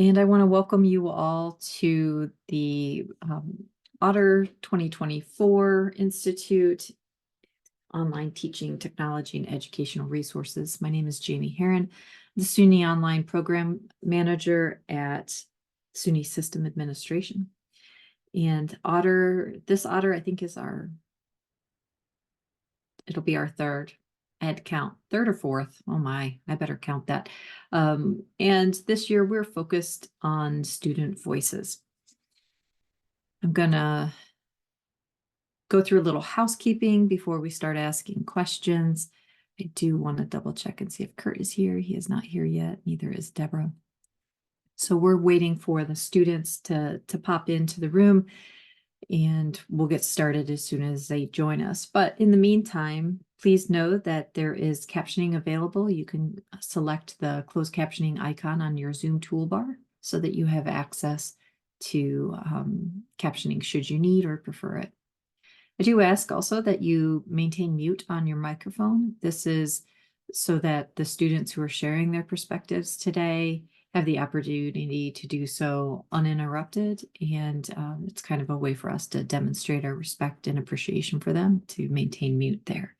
And I want to welcome you all to the OTTER 2024 Institute Online Teaching Technology and Educational Resources. My name is Jamie Heron, the SUNY Online Program Manager at SUNY System Administration. And this OTTER, I think, it'll be our third. I had to count, third or fourth. Oh my, I better count that. And this year we're focused on student voices. I'm gonna go through a little housekeeping before we start asking questions. I do want to double check and see if Kurt is here. He is not here yet, neither is Deborah. So we're waiting for the students to pop into the room, and we'll get started as soon as they join us. But in the meantime, please know that there is captioning available. You can select the closed captioning icon on your Zoom toolbar so that you have access to captioning should you need or prefer it. I do ask also that you maintain mute on your microphone. This is so that the students who are sharing their perspectives today have the opportunity to do so uninterrupted, and it's kind of a way for us to demonstrate our respect and appreciation for them to maintain mute there.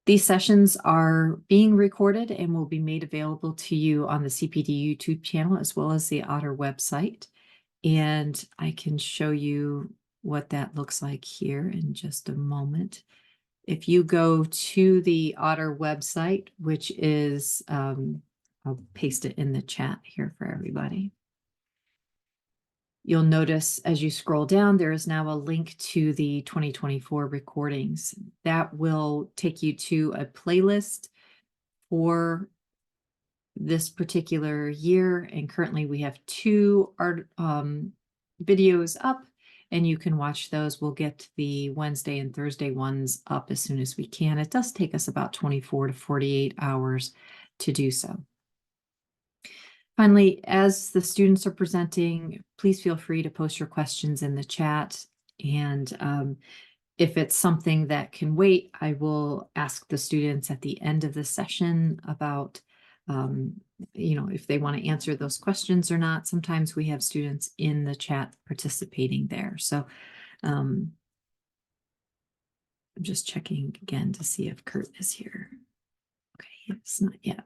These sessions are being recorded and will be made available to you on the CPD YouTube channel as well as the OTTER website. And I can show you what that looks like here in just a moment. If you go to the OTTER website, which is, I'll paste it in the chat here for everybody. You'll notice as you scroll down, there is now a link to the 2024 recordings. That will take you to a playlist for this particular year. And currently we have two videos up, and you can watch those. We'll get the Wednesday and Thursday ones up as soon as we can. It does take us about 24 to 48 hours to do so. Finally, as the students are presenting, please feel free to post your questions in the chat. And if it's something that can wait, I will ask the students at the end of the session about if they want to answer those questions or not. Sometimes we have students in the chat participating there. So I'm just checking again to see if Kurt is here. Okay, it's not yet.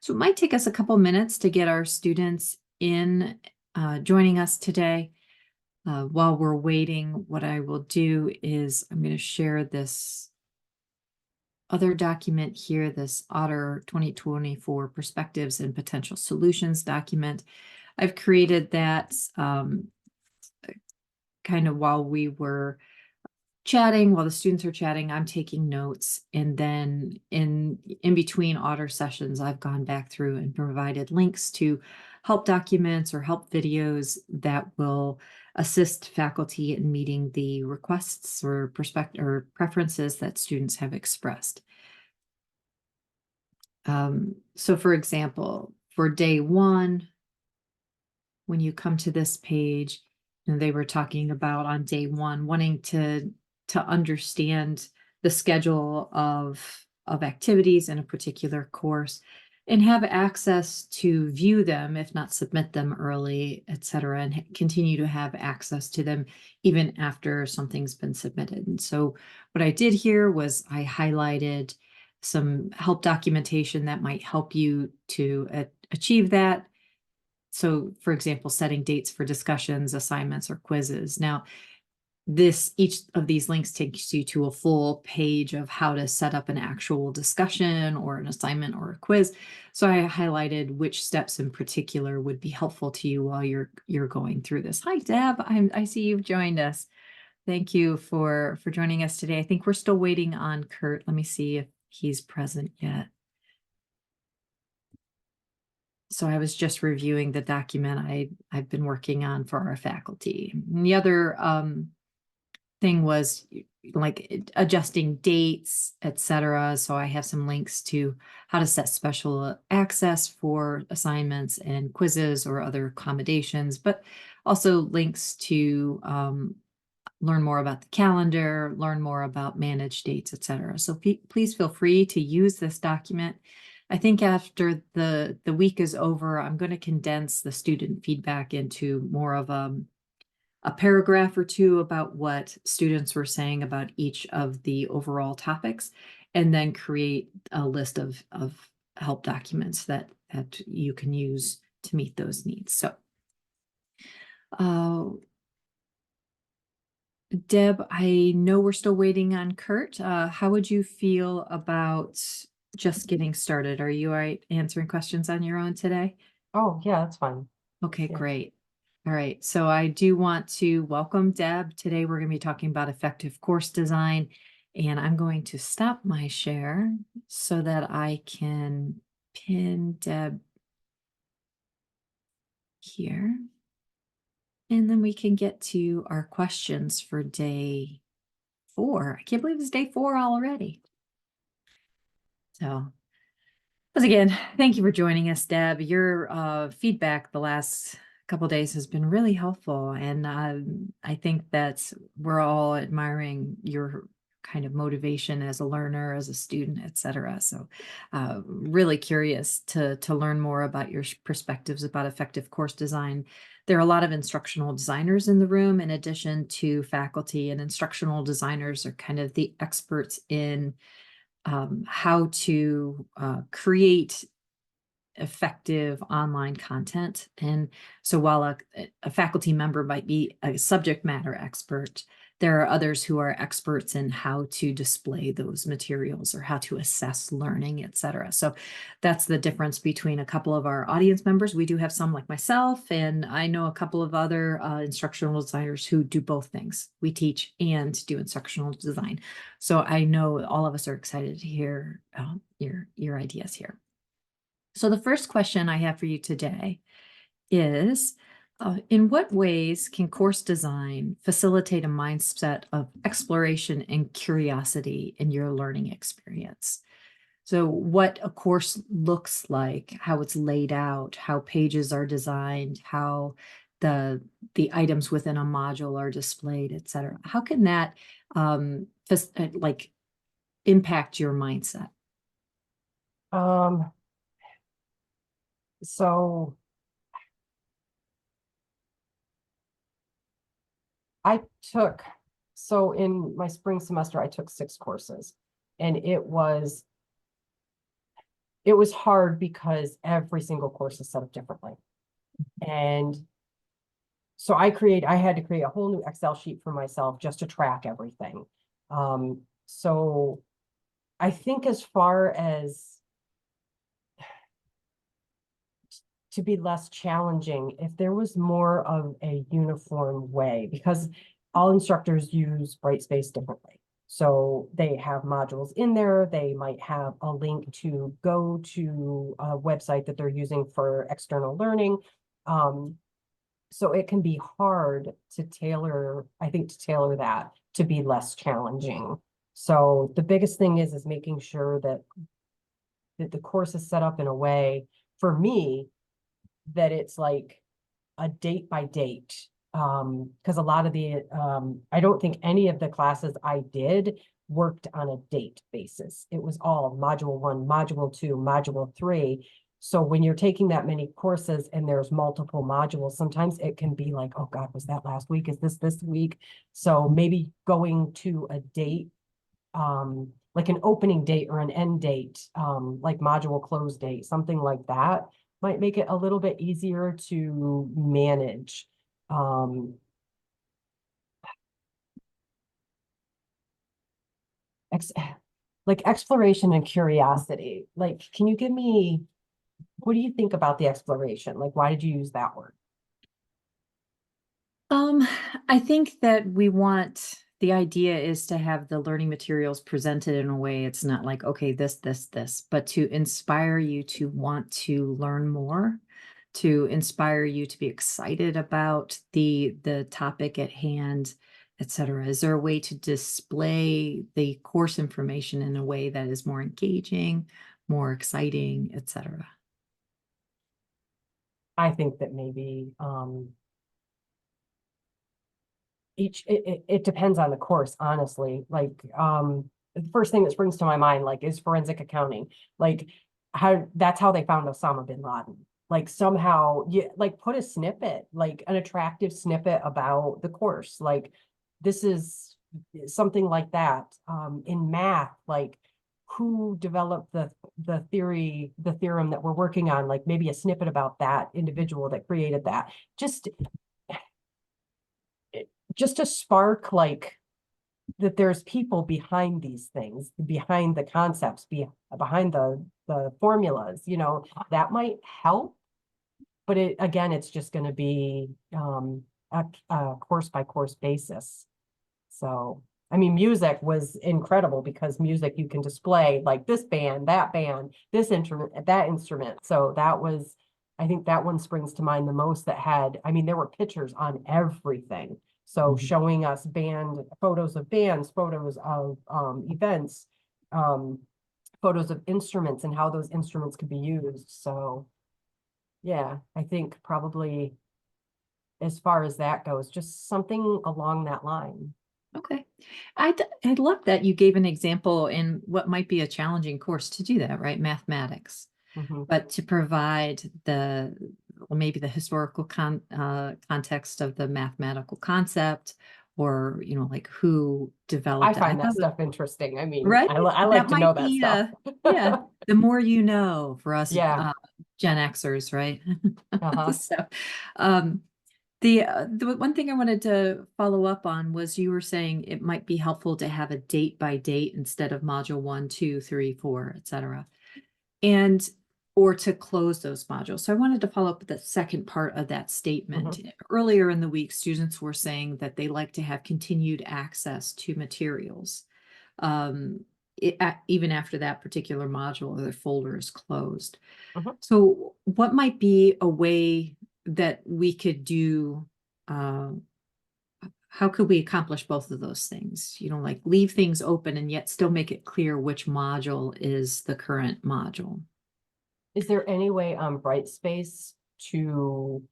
So it might take us a couple minutes to get our students in joining us today. While we're waiting, what I will do is I'm going to share this other document here, this OTTER 2024 Perspectives and Potential Solutions document. I've created that kind of while we were chatting, while the students are chatting, I'm taking notes. And then in between OTTER sessions, I've gone back through and provided links to help documents or help videos that will assist faculty in meeting the requests or preferences that students have expressed. So for example, for day one, when you come to this page, and they were talking about on day one, wanting to understand the schedule of activities in a particular course and have access to view them, if not submit them early, etc., and continue to have access to them even after something's been submitted. And so what I did here was I highlighted some help documentation that might help you to achieve that. So, for example, setting dates for discussions, assignments, or quizzes. Now, each of these links takes you to a full page of how to set up an actual discussion or an assignment or a quiz. So I highlighted which steps in particular would be helpful to you while you're going through this. Hi, Deb. I see you've joined us. Thank you for joining us today. I think we're still waiting on Kurt. Let me see if he's present yet. So I was just reviewing the document I've been working on for our faculty. And the other thing was like adjusting dates, etc. So I have some links to how to set special access for assignments and quizzes or other accommodations, but also links to learn more about the calendar, learn more about managed dates, etc. So please feel free to use this document. I think after the week is over, I'm going to condense the student feedback into more of a paragraph or two about what students were saying about each of the overall topics, and then create a list of help documents that you can use to meet those needs. So, Deb, I know we're still waiting on Kurt. How would you feel about just getting started? Are you all right answering questions on your own today? Oh, yeah, that's fine. Okay, Yeah. great. All right, so I do want to welcome Deb. Today we're going to be talking about effective course design, and I'm going to stop my share so that I can pin Deb here. And then we can get to our questions for day 4. I can't believe it's day 4 already. So, once again, thank you for joining us, Deb. Your feedback the last couple days has been really helpful, and I think that we're all admiring your kind of motivation as a learner, as a student, etc. So, really curious to learn more about your perspectives about effective course design. There are a lot of instructional designers in the room, in addition to faculty, and instructional designers are kind of the experts in how to create effective online content. And so while a faculty member might be a subject matter expert, there are others who are experts in how to display those materials or how to assess learning, etc. So that's the difference between a couple of our audience members. We do have some like myself, and I know a couple of other instructional designers who do both things. We teach and do instructional design. So I know all of us are excited to hear your ideas here. So the first question I have for you today is, in what ways can course design facilitate a mindset of exploration and curiosity in your learning experience? So what a course looks like, how it's laid out, how pages are designed, how the items within a module are displayed, etc. How can that like impact your mindset? Um, so I took, so in my spring semester, I took 6 courses, and it was hard because every single course is set up differently. And so I had to create a whole new Excel sheet for myself just to track everything. So I think as far as to be less challenging, if there was more of a uniform way, because all instructors use Brightspace differently. So they have modules in there. They might have a link to go to a website that they're using for external learning. So it can be hard to tailor, I think, to tailor that to be less challenging. So the biggest thing is making sure that the course is set up in a way, for me, that it's like a date by date. Because a lot of I don't think any of the classes I did worked on a date basis. It was all module 1, module 2, module 3. So when you're taking that many courses and there's multiple modules, sometimes it can be like, oh God, was that last week? Is this week? So maybe going to a date, like an opening date or an end date, like module close date, something like that might make it a little bit easier to manage. Um, ex like exploration and curiosity. Like, can you give me, what do you think about the exploration? Like, why did you use that word? Um, I think that the idea is to have the learning materials presented in a way it's not like, okay, this, but to inspire you to want to learn more, to inspire you to be excited about the topic at hand, etc. Is there a way to display the course information in a way that is more engaging, more exciting, etc.? I think that maybe it depends on the course, honestly. Like the first thing that springs to my mind like is forensic accounting. Like that's how they found Osama bin Laden. Like somehow you like put a snippet, like an attractive snippet about the course. Like this is something like that. In math, like who developed the theorem that we're working on, like maybe a snippet about that individual that created that. Just to spark like that there's people behind these things, behind the concepts, behind the formulas, that might help. But it's just going to be a course by course basis. So, I mean, music was incredible because music you can display like this band, that band, this instrument, that instrument. So I think that one springs to mind the most that had, I mean, there were pictures on everything. So Mhm. showing us photos of bands, photos of events, um, photos of instruments and how those instruments could be used. So yeah, I think probably as far as that goes, just something along that line. Okay. I love that you gave an example in what might be a challenging course to do that, right? Mathematics. Mhm. But to provide maybe the historical context of the mathematical concept, or, like who I developed it. I find that thought, stuff interesting. I mean, right? I like That to know might that be, stuff. yeah, the more you know for us, Yeah. Gen Xers, right? Uh-huh. So, um, the one thing I wanted to follow up on was you were saying it might be helpful to have a date by date instead of module 1, 2, 3, 4, etc. And or to close those modules. So I wanted to follow up with the second part of that statement. Mhm. Earlier in the week, students were saying that they like to have continued access to materials, um, even after that particular module or their folder is closed. Mhm. So what might be a way that we could do, uh, how could we accomplish both of those things? Like leave things open and yet still make it clear which module is the current module. Is there any way on Brightspace to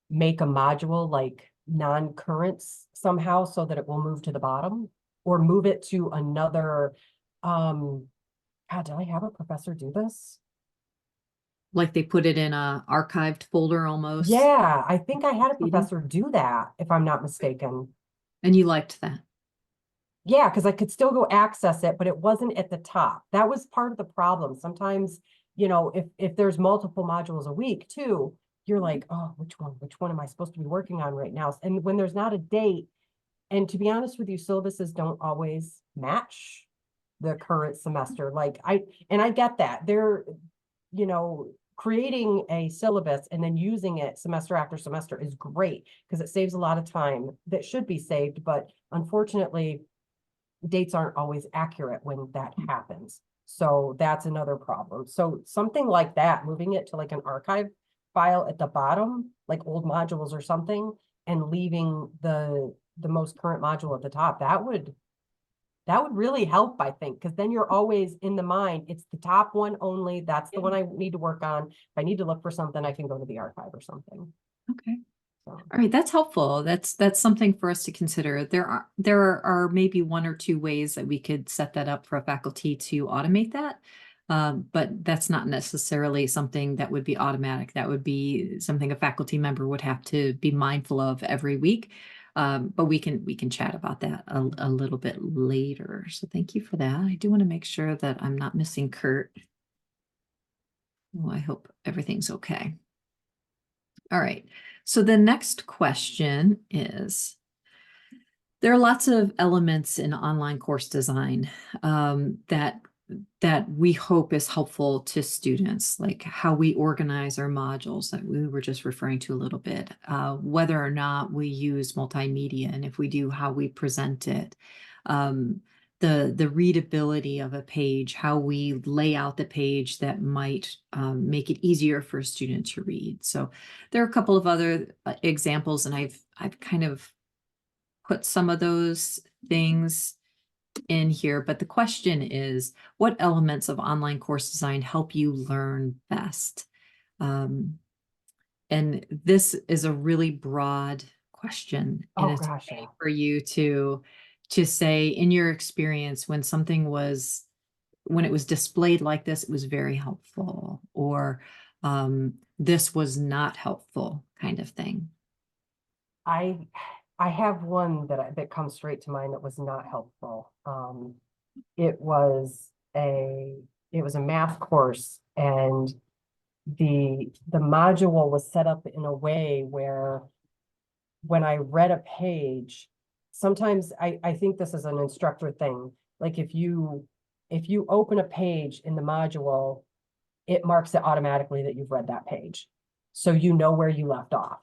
make a module like non-currents somehow so that it will move to the bottom or move it to another, um, God, did I have a professor do this? Like they put it in a archived folder almost. Yeah, I think I had a CD. professor do that, if I'm not mistaken. And you liked that. Yeah, because I could still go access it, but it wasn't at the top. That was part of the problem. Sometimes, if there's multiple modules a week too, you're like, oh, which one am I supposed to be working on right now? And when there's not a date, and to be honest with you, syllabuses don't always match the current semester. I get that. Creating a syllabus and then using it semester after semester is great because it saves a lot of time that should be saved. But unfortunately, dates aren't always accurate when that happens. So that's another problem. So something like that, moving it to like an archive file at the bottom, like old modules or something, and leaving the most current module at the top, that would really help, I think, because then you're always in the mind, it's the top one only. That's the one I need to work on. If I need to look for something, I can go to the archive or something. Okay. So, All right, that's helpful. That's something for us to consider. There are maybe one or two ways that we could set that up for a faculty to automate that. But that's not necessarily something that would be automatic. That would be something a faculty member would have to be mindful of every week. But we can chat about that a little bit later. So thank you for that. I do want to make sure that I'm not missing Kurt. Well, I hope everything's okay. All right. So the next question is, there are lots of elements in online course design that we hope is helpful to students, like how we organize our modules that we were just referring to a little bit, whether or not we use multimedia, and if we do, how we present it, the readability of a page, how we lay out the page that might make it easier for a student to read. So there are a couple of other examples, and I've kind of put some of those things in here, but the question is, what elements of online course design help you learn best? Um, and this is a really broad question, and oh it's gosh, okay yeah. for you to say, in your experience, when something was when it was displayed like this, it was very helpful, or this was not helpful, kind of thing. I I have one that comes straight to mind that was not helpful. It was a it was a math course, and the module was set up in a way where when I read a page, sometimes I think this is an instructor thing. Like if you open a page in the module, it marks it automatically that you've read that page. So you know where you left off.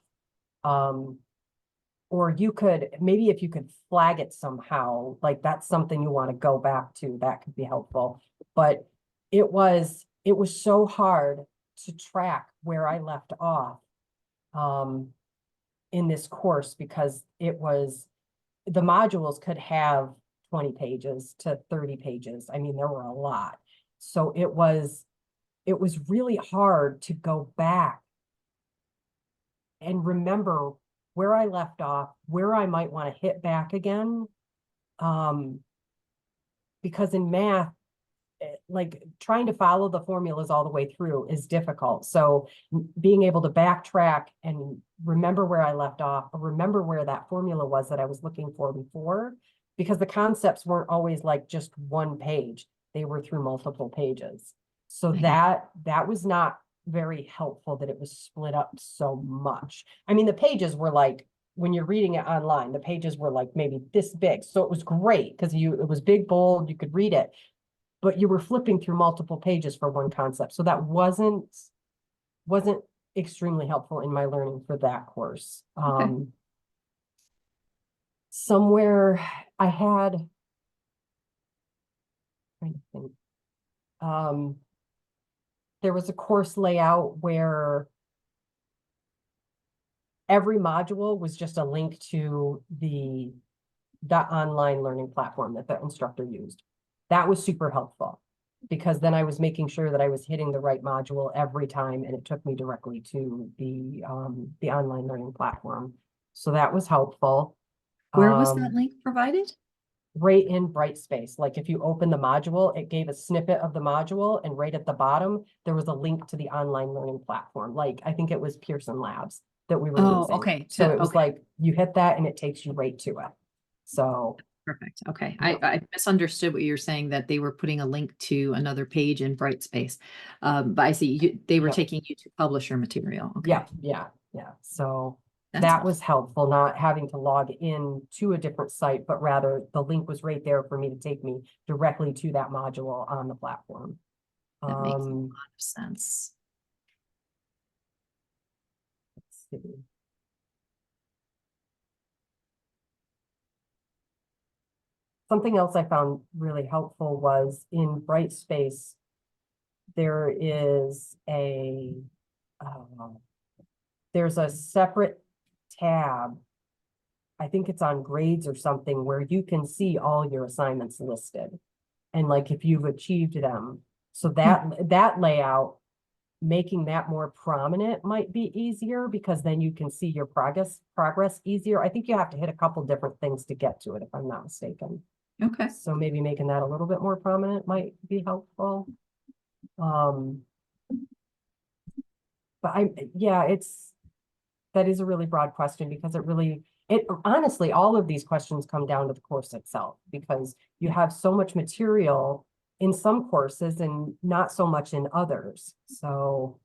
Or you could, maybe if you could flag it somehow, like that's something you want to go back to, that could be helpful. But it was so hard to track where I left off in this course, because the modules could have 20 pages to 30 pages. I mean, there were a lot. So it was really hard to go back and remember where I left off, where I might want to hit back again. Because in math, like trying to follow the formulas all the way through is difficult. So being able to backtrack and remember where I left off, or remember where that formula was that I was looking for before, because the concepts weren't always like just one page. They were through multiple pages. So that was not very helpful, that it was split up so much. I mean, the pages were like, when you're reading it online, the pages were like maybe this big. So it was great because it was big, bold, you could read it, but you were flipping through multiple pages for one concept. So that wasn't extremely helpful in my learning for that course. Okay. Somewhere I had, trying to think, there was a course layout where every module was just a link to the online learning platform that the instructor used. That was super helpful, because then I was making sure that I was hitting the right module every time, and it took me directly to the online learning platform. So that was helpful. Where was that link provided? Right in Brightspace. Like if you open the module, it gave a snippet of the module, and right at the bottom, there was a link to the online learning platform. Like I think it was Pearson Labs that we were using. Okay. So it was like you hit that and it takes you right to it. So Perfect. Okay. yeah. I misunderstood what you were saying, that they were putting a link to another page in Brightspace. But I see they were Yep. taking you to publisher material. Okay. Yeah. So That's that was helpful, not having to log in to a different site, but rather the link was right there for me to take me directly to that module on the platform. That makes a lot of sense. Let's see. Something else I found really helpful was in Brightspace, there is there's a separate tab. I think it's on grades or something, where you can see all your assignments listed, and like if you've achieved them. So that layout, making that more prominent might be easier, because then you can see your progress easier. I think you have to hit a couple different things to get to it, if I'm not mistaken. Okay. So maybe making that a little bit more prominent might be helpful. But that is a really broad question, because it honestly, all of these questions come down to the course itself, because you have so much material in some courses and not so much in others. So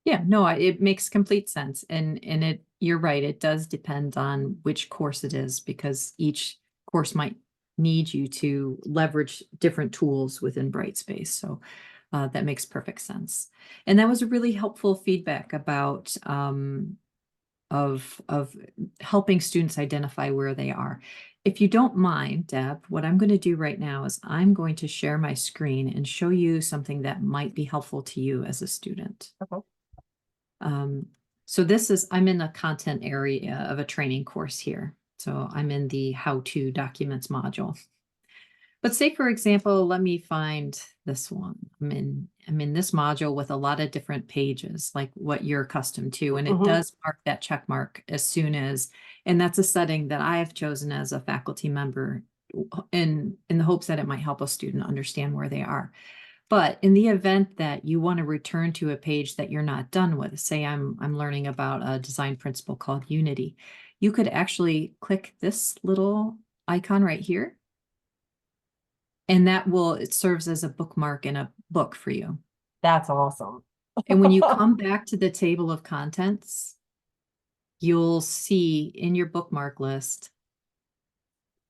Yeah, no, it makes complete sense. And you're right, it does depend on which course it is, because each course might need you to leverage different tools within Brightspace. So that makes perfect sense. And that was a really helpful feedback about of helping students identify where they are. If you don't mind, Deb, what I'm going to do right now is I'm going to share my screen and show you something that might be helpful to you as a student. okay. So I'm in the content area of a training course here. So I'm in the how-to documents module. But say, for example, let me find this one. I'm in this module with a lot of different pages, like what you're accustomed to, and it Mhm. does mark that check mark as soon as, and that's a setting that I have chosen as a faculty member in the hopes that it might help a student understand where they are. But in the event that you want to return to a page that you're not done with, say I'm learning about a design principle called Unity, you could actually click this little icon right here, and it serves as a bookmark in a book for you. That's awesome. And when you come back to the table of contents, you'll see in your bookmark list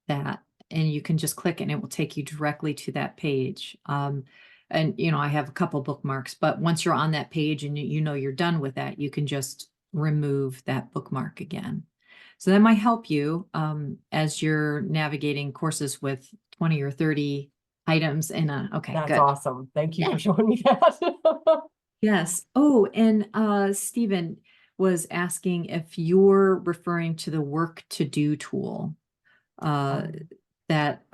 that, and you can just click and it will take you directly to that page. And I have a couple bookmarks, but once you're on that page and you know you're done with that, you can just remove that bookmark again. So that might help you as you're navigating courses with 20 or 30 items in okay, That's good. awesome. Thank you Yeah. for showing me that. Yes. Oh, and Stephen was asking if you're referring to the work to do tool. Uh, Um, that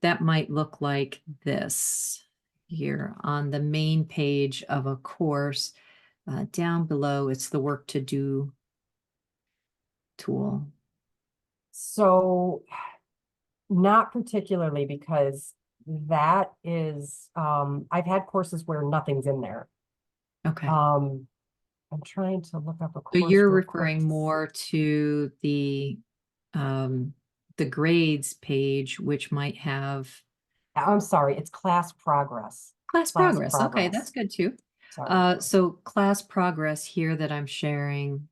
that might look like this here on the main page of a course. Down below, it's the work to do tool. So not particularly because that is, I've had courses where nothing's in there. Okay. I'm trying to look up a So course you're real quick referring to more to the grades page, which might have I'm sorry, it's class progress. class Class progress. Okay, that's progress. good too. Sorry. So class progress here that I'm sharing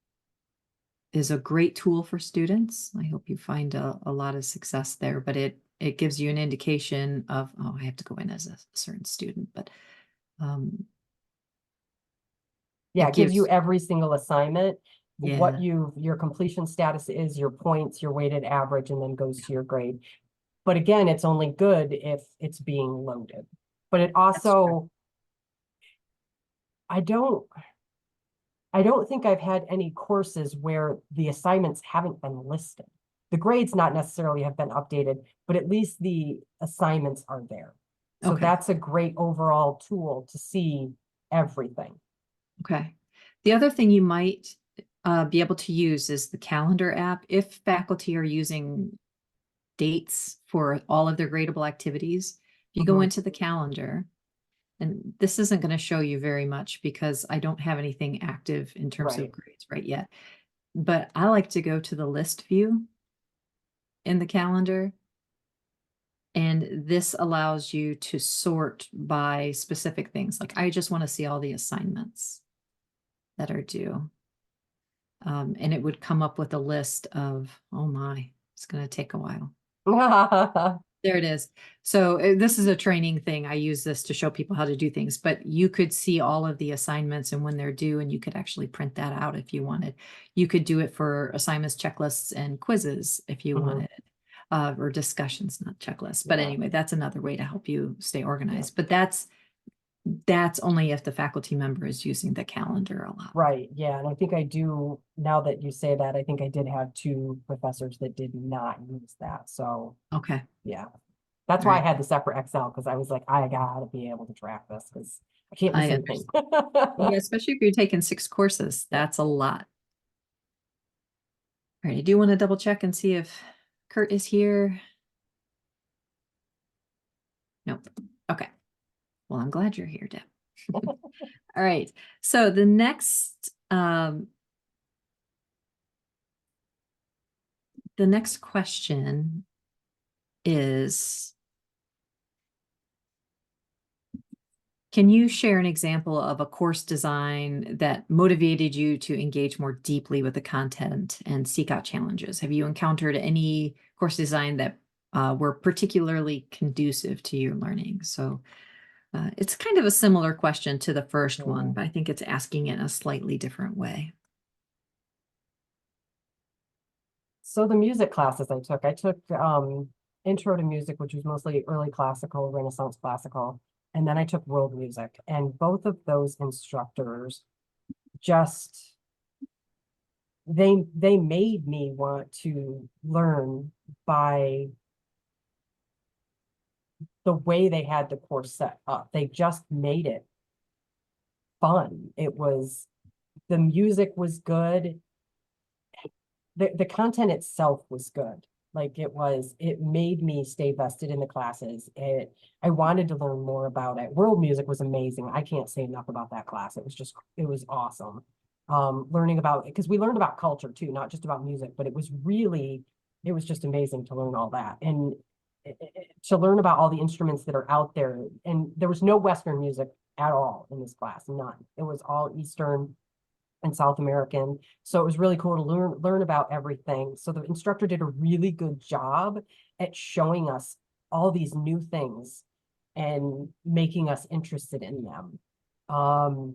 is a great tool for students. I hope you find a lot of success there, but it gives you an indication of, oh, I have to go in as a certain student, but Yeah, it it gives you gives, every single assignment, what yeah, your completion status is, your points, your weighted average, and then goes to your grade. But again, it's only good if it's being loaded. But it that's true. also, I don't, I don't think I've had any courses where the assignments haven't been listed. The grades not necessarily have been updated, but at least the assignments are there. So Okay, that's a great overall tool to see everything. okay. The other thing you might be able to use is the calendar app. If faculty are using dates for all of their gradable activities, if you go Mhm. into the calendar, and this isn't going to show you very much because I don't have anything active in terms of Right. grades right yet. But I like to go to the list view in the calendar. And this allows you to sort by specific things. Like I just want to see all the assignments that are due. And it would come up with a list of, oh my, it's going to take a while. There it is. So this is a training thing. I use this to show people how to do things, but you could see all of the assignments and when they're due, and you could actually print that out if you wanted. You could do it for assignments, checklists, and quizzes if you Mhm. wanted, or discussions, not checklists. But Yeah. anyway, that's another way to help you stay Yeah. organized. But that's only if the faculty member is using the calendar a lot. Right, yeah, and I think I do, now that you say that, I think I did have two professors that did not use that, so, Okay. yeah. All That's why I right. had the separate Excel, because I was like, I gotta be able to track this, because I can't miss I anything. understand. Yeah, especially if you're taking 6 courses, Yeah. that's a lot. All right, I do want to double check and see if Kurt is here. Nope. Okay. Well, I'm glad you're here, Deb. All right. So the next question is, can you share an example of a course design that motivated you to engage more deeply with the content and seek out challenges? Have you encountered any course design that were particularly conducive to your learning? So it's kind of a similar question to the first one, Yeah. but I think it's asking it in a slightly different way. So the music classes I took intro to music, which was mostly early classical, Renaissance classical, and then I took world music, and both of those instructors just they made me want to learn by the way they had the course set up. They just made it fun. The music was good. The content itself was good. Like it made me stay vested in the classes. I wanted to learn more about it. World music was amazing. I can't say enough about that class. It was awesome. Learning about it, because we learned about culture too, not just about music, but it was just amazing to learn all that. And to learn about all the instruments that are out there. And there was no Western music at all in this class, none. It was all Eastern and South American. So it was really cool to learn about everything. So the instructor did a really good job at showing us all these new things and making us interested in them. I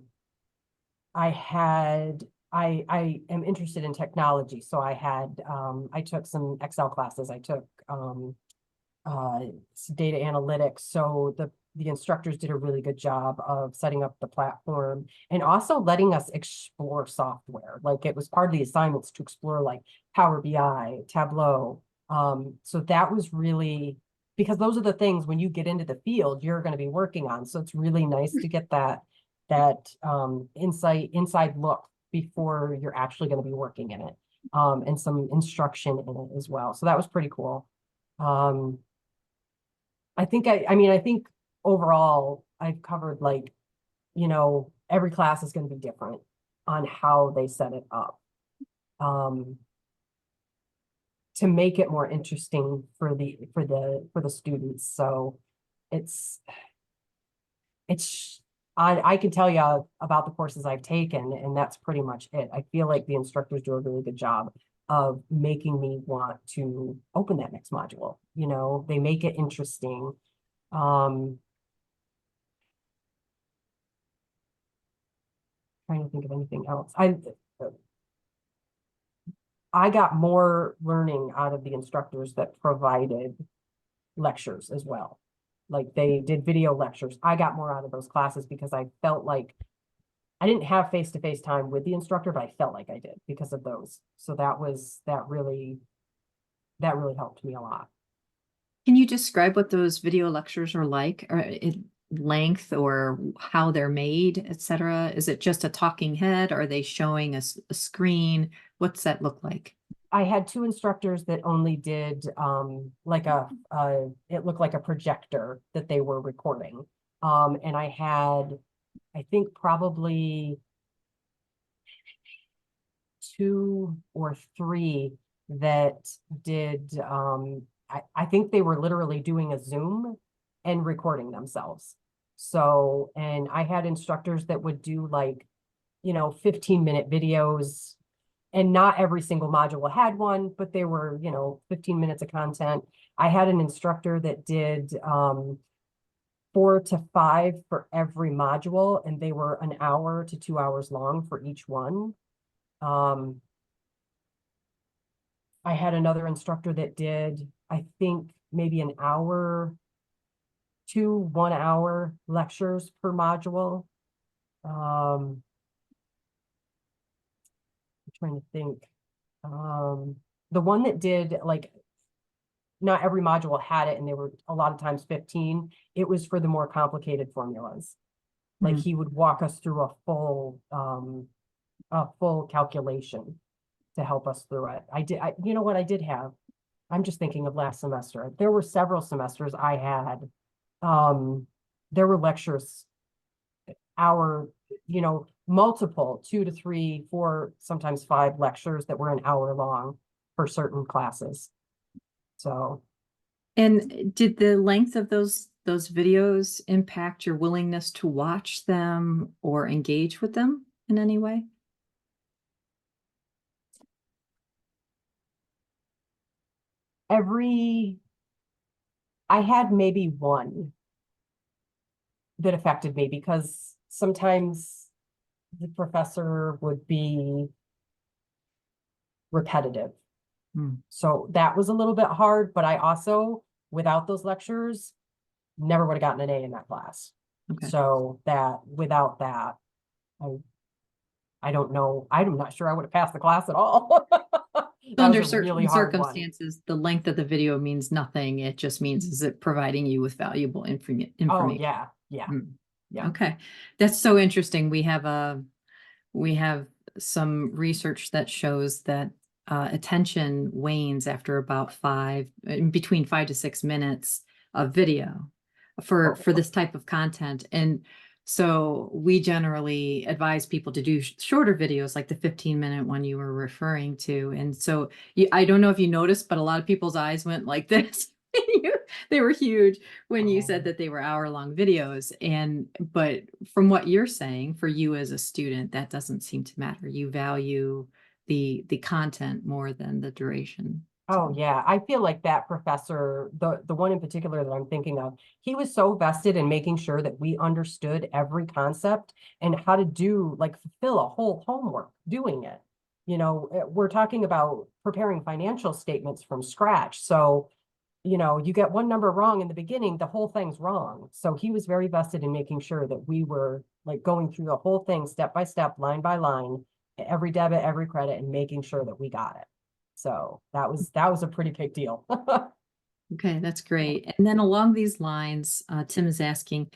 am interested in technology. So I took some Excel classes. I took data analytics. So the instructors did a really good job of setting up the platform and also letting us explore software. Like it was part of the assignments to explore like Power BI, Tableau. So that was really, because those are the things when you get into the field, you're going to be working on. So it's really nice to get that inside look before you're actually going to be working in it. And some instruction in it as well. So that was pretty cool. I think overall I've covered like, every class is going to be different on how they set it up. To make it more interesting for the students. So I can tell you about the courses I've taken, and that's pretty much it. I feel like the instructors do a really good job of making me want to open that next module. They make it interesting. Trying to think of anything else. I got more learning out of the instructors that provided lectures as well. Like they did video lectures. I got more out of those classes because I felt like I didn't have face-to-face time with the instructor, but I felt like I did because of those. So that really helped me a lot. Can you describe what those video lectures are like, or length, or how they're made, etc.? Is it just a talking head? Are they showing us a screen? What's that look like? I had two instructors that only did like it looked like a projector that they were recording. And I had, I think probably 2 or 3 that did I think they were literally doing a Zoom and recording themselves. So, and I had instructors that would do like, 15-minute videos, and not every single module had one, but they were, 15 minutes of content. I had an instructor that did 4 to 5 for every module, and they were an hour to 2 hours long for each one. I had another instructor that did, I think, maybe an hour to 1 hour lectures per module. I'm trying to think. The one that did, like, not every module had it, and they were a lot of times 15. It was for the more complicated formulas. Like he would walk us through a full calculation to help us through it. You know what I did have? I'm just thinking of last semester. There were several semesters I had. There were lectures, multiple 2 to 3, 4, sometimes 5 lectures that were an hour long for certain classes. So. And did the length of those videos impact your willingness to watch them or engage with them in any way? I had maybe one that affected me, because sometimes the professor would be repetitive. So that was a little bit hard, but I also, without those lectures, never would have gotten an A in that class. Okay. So without that, I don't know. I'm not sure I would have passed the class at all. That was Under a really certain hard one. circumstances, the length of the video means nothing. It just means is it providing you with valuable Oh, information. yeah, yeah, Mm. yeah. Okay, that's so interesting. We have some research that shows that attention wanes after about between 5 to 6 minutes of video for Oh, this type of content. And so we generally advise people to do shorter videos like the 15-minute one you were referring to. And so I don't know if you noticed, but a lot of people's eyes went like this. They were huge when you said oh. that they were hour-long videos. But from what you're saying, for you as a student, that doesn't seem to matter. You value the content more than the duration. Oh, So yeah. I feel like that professor, the one in particular that I'm thinking of, he was so vested in making sure that we understood every concept and how to do, like, fulfill a whole homework doing it. We're talking about preparing financial statements from scratch. So, you get one number wrong in the beginning, the whole thing's wrong. So he was very vested in making sure that we were like going through the whole thing step by step, line by line, every debit, every credit, and making sure that we got it. So that was a pretty big deal. okay, that's great. And then along these lines, Tim is asking,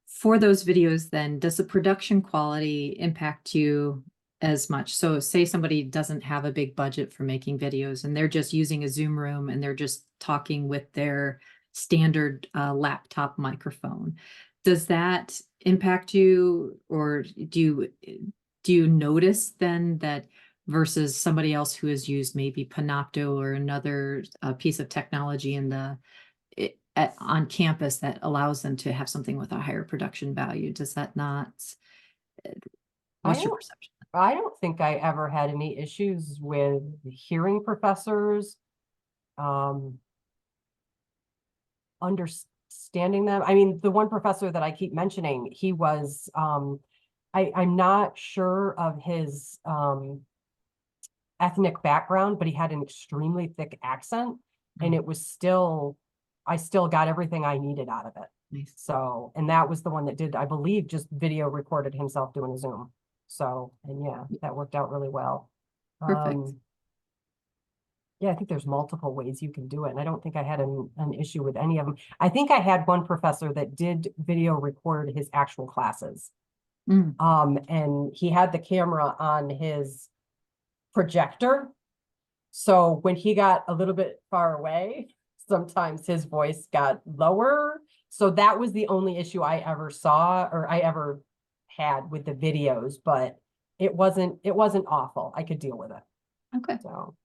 for those videos, then does the production quality impact you as much? So say somebody doesn't have a big budget for making videos and they're just using a Zoom room and they're just talking with their standard laptop microphone. Does that impact you, or do you notice then that versus somebody else who has used maybe Panopto or another piece of technology on campus that allows them to have something with a higher production value? Does that not, I what's your don't perception? I don't think I ever had any issues with hearing professors, um, understanding them. I mean, the one professor that I keep mentioning, he was, I'm not sure of his ethnic background, but he had an extremely thick accent, and it was still, I still got everything I needed out of it. Nice. So, and that was the one that did, I believe, just video recorded himself doing a Zoom. So, and yeah, that worked out really well. Perfect. Yeah, I think there's multiple ways you can do it. And I don't think I had an issue with any of them. I think I had one professor that did video record his actual classes. Mm. And he had the camera on his projector. So when he got a little bit far away, sometimes his voice got lower. So that was the only issue I ever saw or I ever had with the videos, but it wasn't awful. I could deal with it. Okay. So All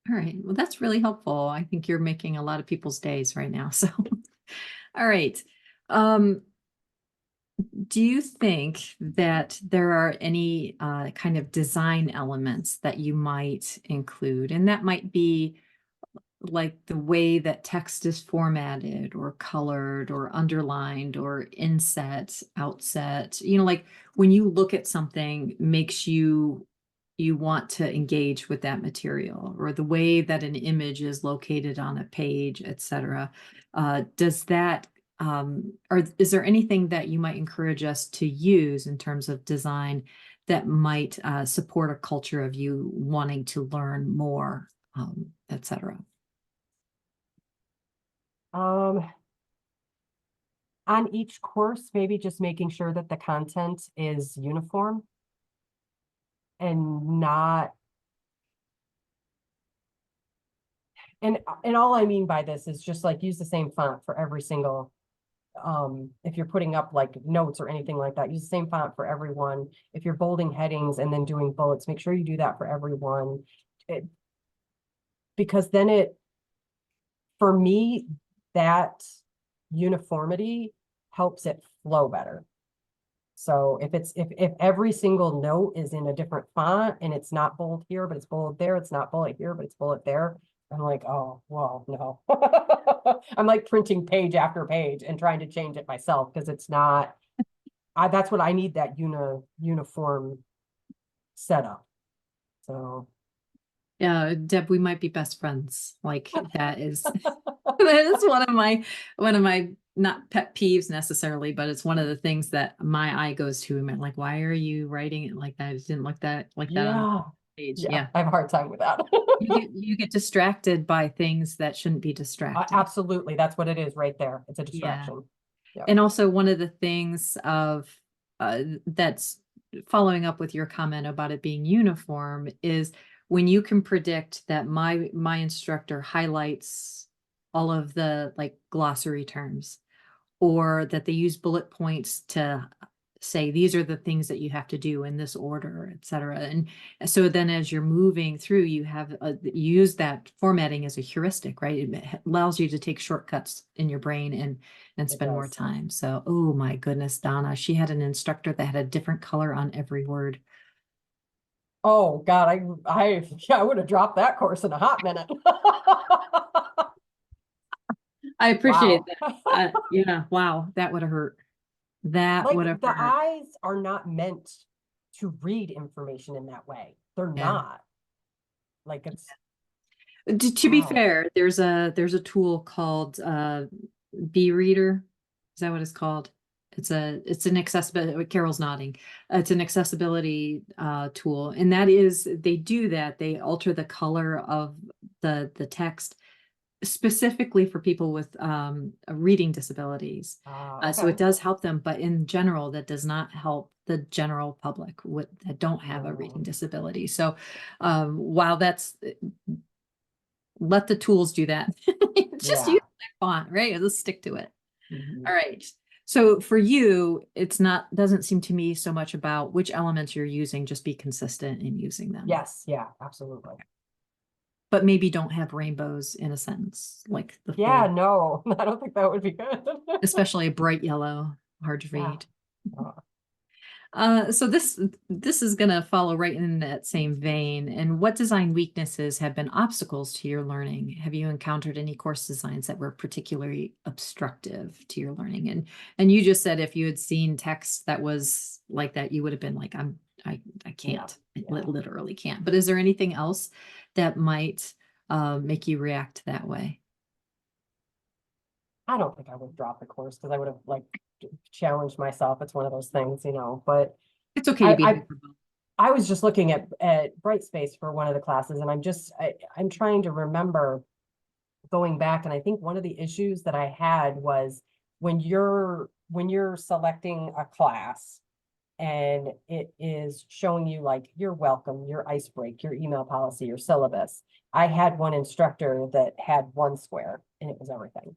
right. Well, that's really helpful. I think you're making a lot of people's days right now. So, all right. Um, do you think that there are any kind of design elements that you might include? And that might be like the way that text is formatted or colored or underlined or inset, outset, like when you look at something makes you want to engage with that material, or the way that an image is located on a page, etc. Does that or is there anything that you might encourage us to use in terms of design that might support a culture of you wanting to learn more, etc.? on each course, maybe just making sure that the content is uniform and not, and all I mean by this is just like use the same font for every single, if you're putting up like notes or anything like that, use the same font for everyone. If you're bolding headings and then doing bullets, make sure you do that for everyone. Because then for me, that uniformity helps it flow better. So if every single note is in a different font and it's not bold here, but it's bold there, it's not bullet here, but it's bullet there, I'm like, oh, well, no. I'm like printing page after page and trying to change it myself because it's not, that's what I need, that uniform setup. So Yeah, Deb, we might be best friends. Like that is that is one of my not pet peeves necessarily, but it's one of the things that my eye goes to. And I'm like, why are you writing it like that? It didn't look that like that on yeah, Page, Yeah, yeah. I have a hard time with that. You get distracted by things that shouldn't be distracting. Absolutely, that's what it is right there. It's a Yeah. distraction. Yeah. And also one of the things of that's following up with your comment about it being uniform is when you can predict that my instructor highlights all of the like glossary terms, or that they use bullet points to say these are the things that you have to do in this order, et cetera. And so then as you're moving through, you have use that formatting as a heuristic, right? It allows you to take shortcuts in your brain and It spend more does. time. So, oh my goodness, Donna, she had an instructor that had a different color on every word. Oh God, yeah, I would have dropped that course in a hot minute. I appreciate Wow. that. Yeah, wow, that would have hurt. That would have Like the hurt. eyes are not meant to read information in that way. They're Yeah. not. Like it's To be wow. fair, there's a tool called B Reader. Is that what it's called? It's an accessibility. Carol's nodding. It's an accessibility tool, and that is they do that. They alter the color of the text specifically for people with reading disabilities. So Okay. it does help them, but in general, that does not help the general public that don't have a reading Oh, disability. So while that's let the tools do that. Just use yeah. that font, right? Let's stick to it. Mhm. All right. So for you, it's not, doesn't seem to me so much about which elements you're using, just be consistent in using them. Yes, yeah, absolutely. But maybe don't have rainbows in a sentence, like the Yeah, full, no, I don't think that would be good. especially a bright yellow, hard to Yeah. read. Uh, So this is gonna follow right in that same vein. And what design weaknesses have been obstacles to your learning? Have you encountered any course designs that were particularly obstructive to your learning? And you just said if you had seen text that was like that, you would have been like, I yeah, can't, I yeah. literally can't. But is there anything else that might make you react that way? I don't think I would drop the course because I would have like challenged myself. It's one of those things, but It's okay to I, be I hyperbolic. I was just looking at Brightspace for one of the classes, and I'm trying to remember going back, and I think one of the issues that I had was when you're selecting a class and it is showing you like your welcome, your ice break, your email policy, your syllabus. I had one instructor that had one square and it was everything.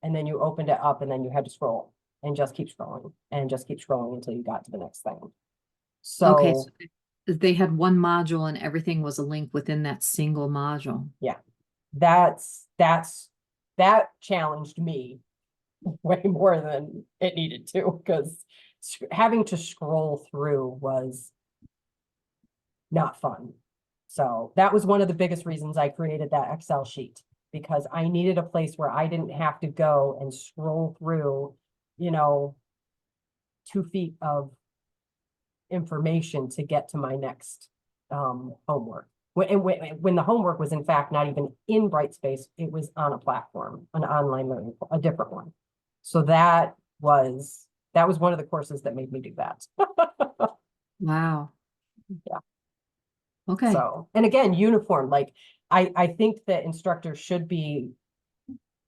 And then you opened it up and then you had to scroll and just keep scrolling and just keep scrolling until you got to the next thing. Okay, so So they had one module and everything was a link within that single module. yeah, that challenged me way more than it needed to because having to scroll through was not fun. So that was one of the biggest reasons I created that Excel sheet because I needed a place where I didn't have to go and scroll through, you know, 2 feet of information to get to my next homework. When the homework was in fact not even in Brightspace, it was on a platform, an online learning, a different one. So that was one of the courses that made me do that. Wow. Yeah. Okay. So, and again, uniform, like I think that instructors should be,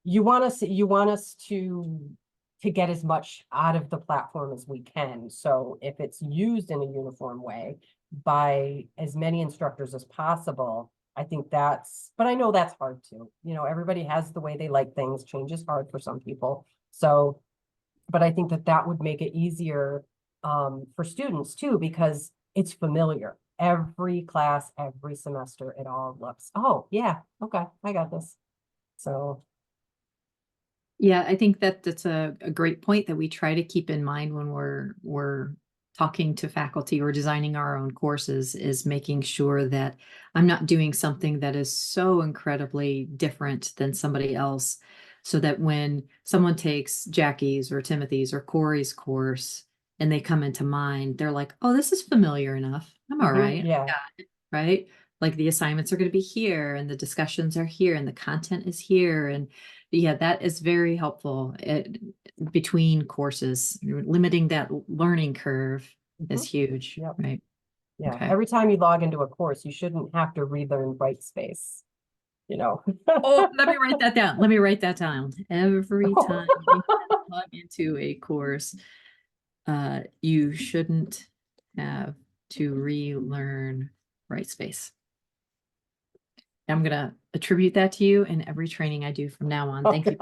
you want us to get as much out of the platform as we can. So if it's used in a uniform way by as many instructors as possible, I think but I know that's hard too. Everybody has the way they like things. Change is hard for some people. So, but I think that would make it easier for students too, because it's familiar. Every class, every semester, it all looks, oh yeah, okay, I got this. So Yeah, I think that that's a great point that we try to keep in mind when we're talking to faculty or designing our own courses is making sure that I'm not doing something that is so incredibly different than somebody else, so that when someone takes Jackie's or Timothy's or Corey's course and they come into mine, they're like, oh, this is familiar enough. I'm all right. yeah, Right? Like the assignments are going to be here and the discussions are here and the content is here. And yeah, that is very helpful between courses. Limiting that learning curve is mhm, huge, yep. right? Yeah, Okay. every time you log into a course, you shouldn't have to relearn Brightspace, you know? Oh, let me write that down. Let me write that down. Every time you log into a course, you shouldn't have to relearn Brightspace. I'm gonna attribute that to you in every training I do from now on. Thank you.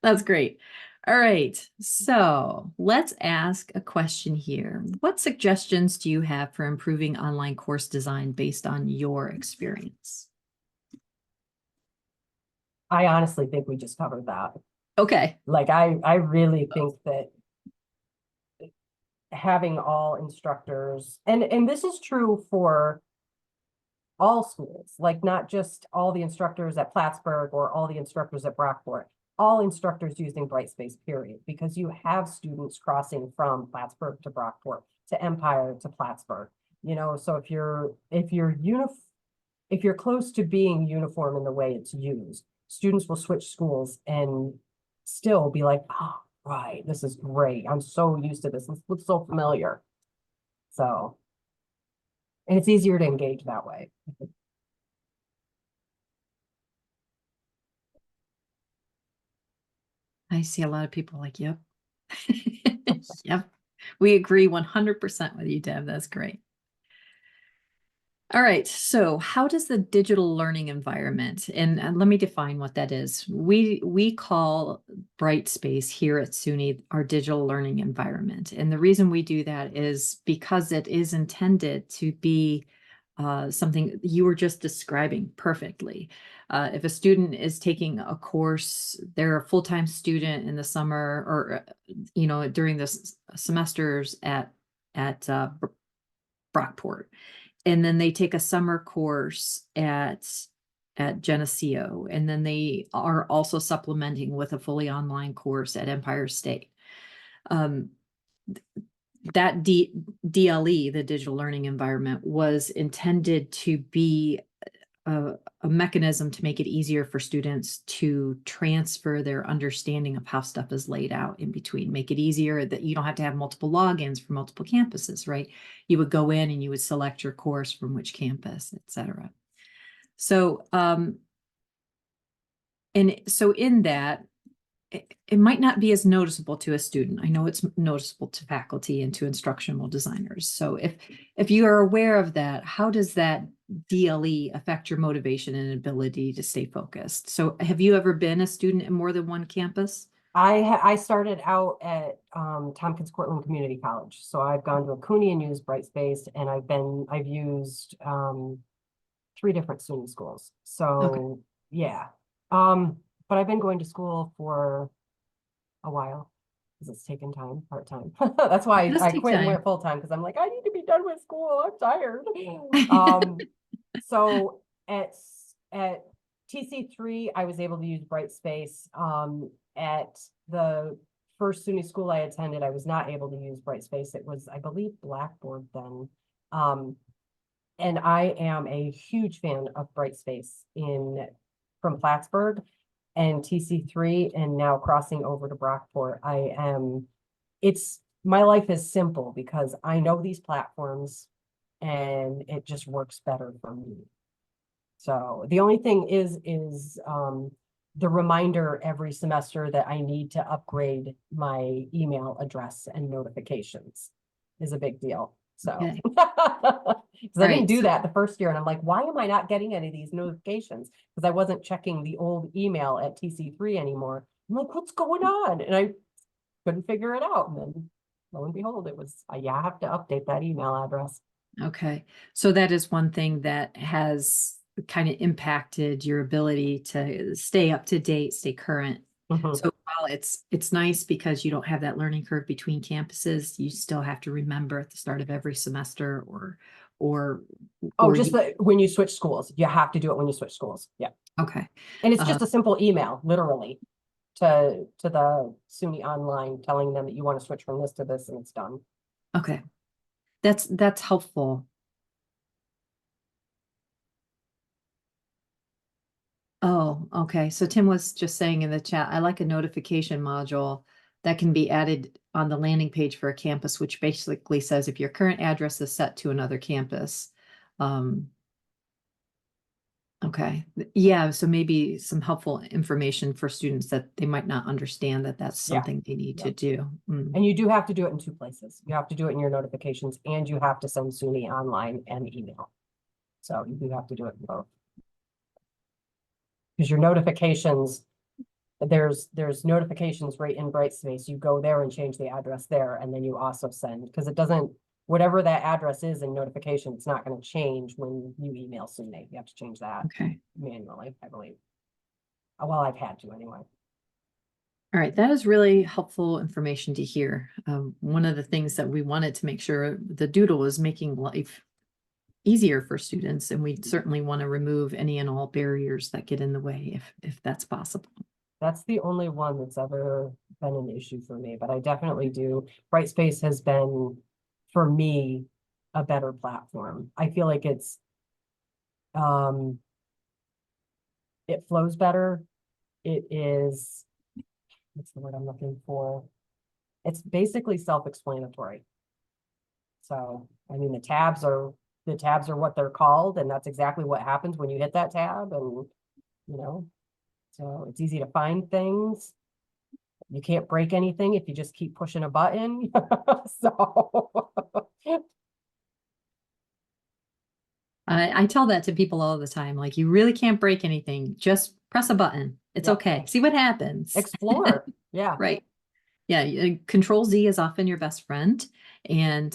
That's great. All right, so let's ask a question here. What suggestions do you have for improving online course design based on your experience? I honestly think we just covered that. Okay. Like, I really think that having all instructors, and this is true for all schools, like not just all the instructors at Plattsburgh or all the instructors at Brockport, all instructors using Brightspace, period, because you have students crossing from Plattsburgh to Brockport, to Empire to Plattsburgh. You know, so if you're close to being uniform in the way it's used, students will switch schools and still be like, oh, right, this is great. I'm so used to this. This looks so familiar. So, and it's easier to engage that way. I see a lot of people like, yep. Yep. We agree 100% with you, Deb. That's great. All right, so how does the digital learning environment, and let me define what that is. We call Brightspace here at SUNY our digital learning environment. And the reason we do that is because it is intended to be something you were just describing perfectly. If a student is taking a course, they're a full-time student in the summer or, during the semesters at Brockport, and then they take a summer course at Geneseo, and then they are also supplementing with a fully online course at Empire State. That DLE, the digital learning environment, was intended to be a mechanism to make it easier for students to transfer their understanding of how stuff is laid out in between, make it easier that you don't have to have multiple logins for multiple campuses, right? You would go in and you would select your course from which campus, et cetera. So, and so in that, it might not be as noticeable to a student. I know it's noticeable to faculty and to instructional designers. So if you are aware of that, how does that DLE affect your motivation and ability to stay focused? So have you ever been a student in more than one campus? I started out at Tompkins Cortland Community College. So I've gone to a CUNY and used Brightspace, and I've used 3 different SUNY schools. Okay. So yeah. But I've been going to school for a while because it's taken time, part-time. That's why It does I take quit and time. went full-time, because I'm like, I need to be done with school. I'm tired. So at TC3, I was able to use Brightspace. At the first SUNY school I attended, I was not able to use Brightspace. It was, I believe, Blackboard then. And I am a huge fan of Brightspace from Plattsburgh and TC3, and now crossing over to Brockport. My life is simple because I know these platforms and it just works better for me. So the only thing is the reminder every semester that I need to upgrade my email address and notifications is a big deal. So, Okay. because I didn't Right. do that the first year, and I'm like, why am I not getting any of these notifications? Because I wasn't checking the old email at TC3 anymore. I'm like, what's going on? And I couldn't figure it out. And then lo and behold, it was, yeah, I have to update that email address. Okay. So that is one thing that has kind of impacted your ability to stay up to date, stay current. Mhm. So while it's nice because you don't have that learning curve between campuses, you still have to remember at the start of every semester or Oh, or just you when you switch schools, you have to do it when you switch schools. Yeah. okay. And it's Uh, just a simple email, literally, to the SUNY online telling them that you want to switch from this to this, and it's done. okay. That's helpful. Oh, okay. So Tim was just saying in the chat, I like a notification module that can be added on the landing page for a campus, which basically says if your current address is set to another campus. Okay, yeah, so maybe some helpful information for students that they might not understand that that's Yeah. something they need to Yep. do. Mm. And you do have to do it in two places. You have to do it in your notifications and you have to send SUNY online and email. So you do have to do it in both. Because your notifications, there's notifications right in Brightspace. You go there and change the address there, and then you also send, because it doesn't, whatever that address is in notification, it's not going to change when you email SUNY. You have to change that Okay. manually, I believe. Well, I've had to anyway. All right, that is really helpful information to hear. One of the things that we wanted to make sure the doodle is making life easier for students, and we certainly want to remove any and all barriers that get in the way if that's possible. That's the only one that's ever been an issue for me, but I definitely do. Brightspace has been, for me, a better platform. I feel like it flows better. It is, what's the word I'm looking for? It's basically self-explanatory. So, I mean, the tabs are what they're called, and that's exactly what happens when you hit that tab, and so it's easy to find things. You can't break anything if you just keep pushing a button. So I tell that to people all the time, like you really can't break anything, just press a button. It's Yep. okay. See what happens. explore. Yeah. Right. Yeah, Control Z is often your best friend, and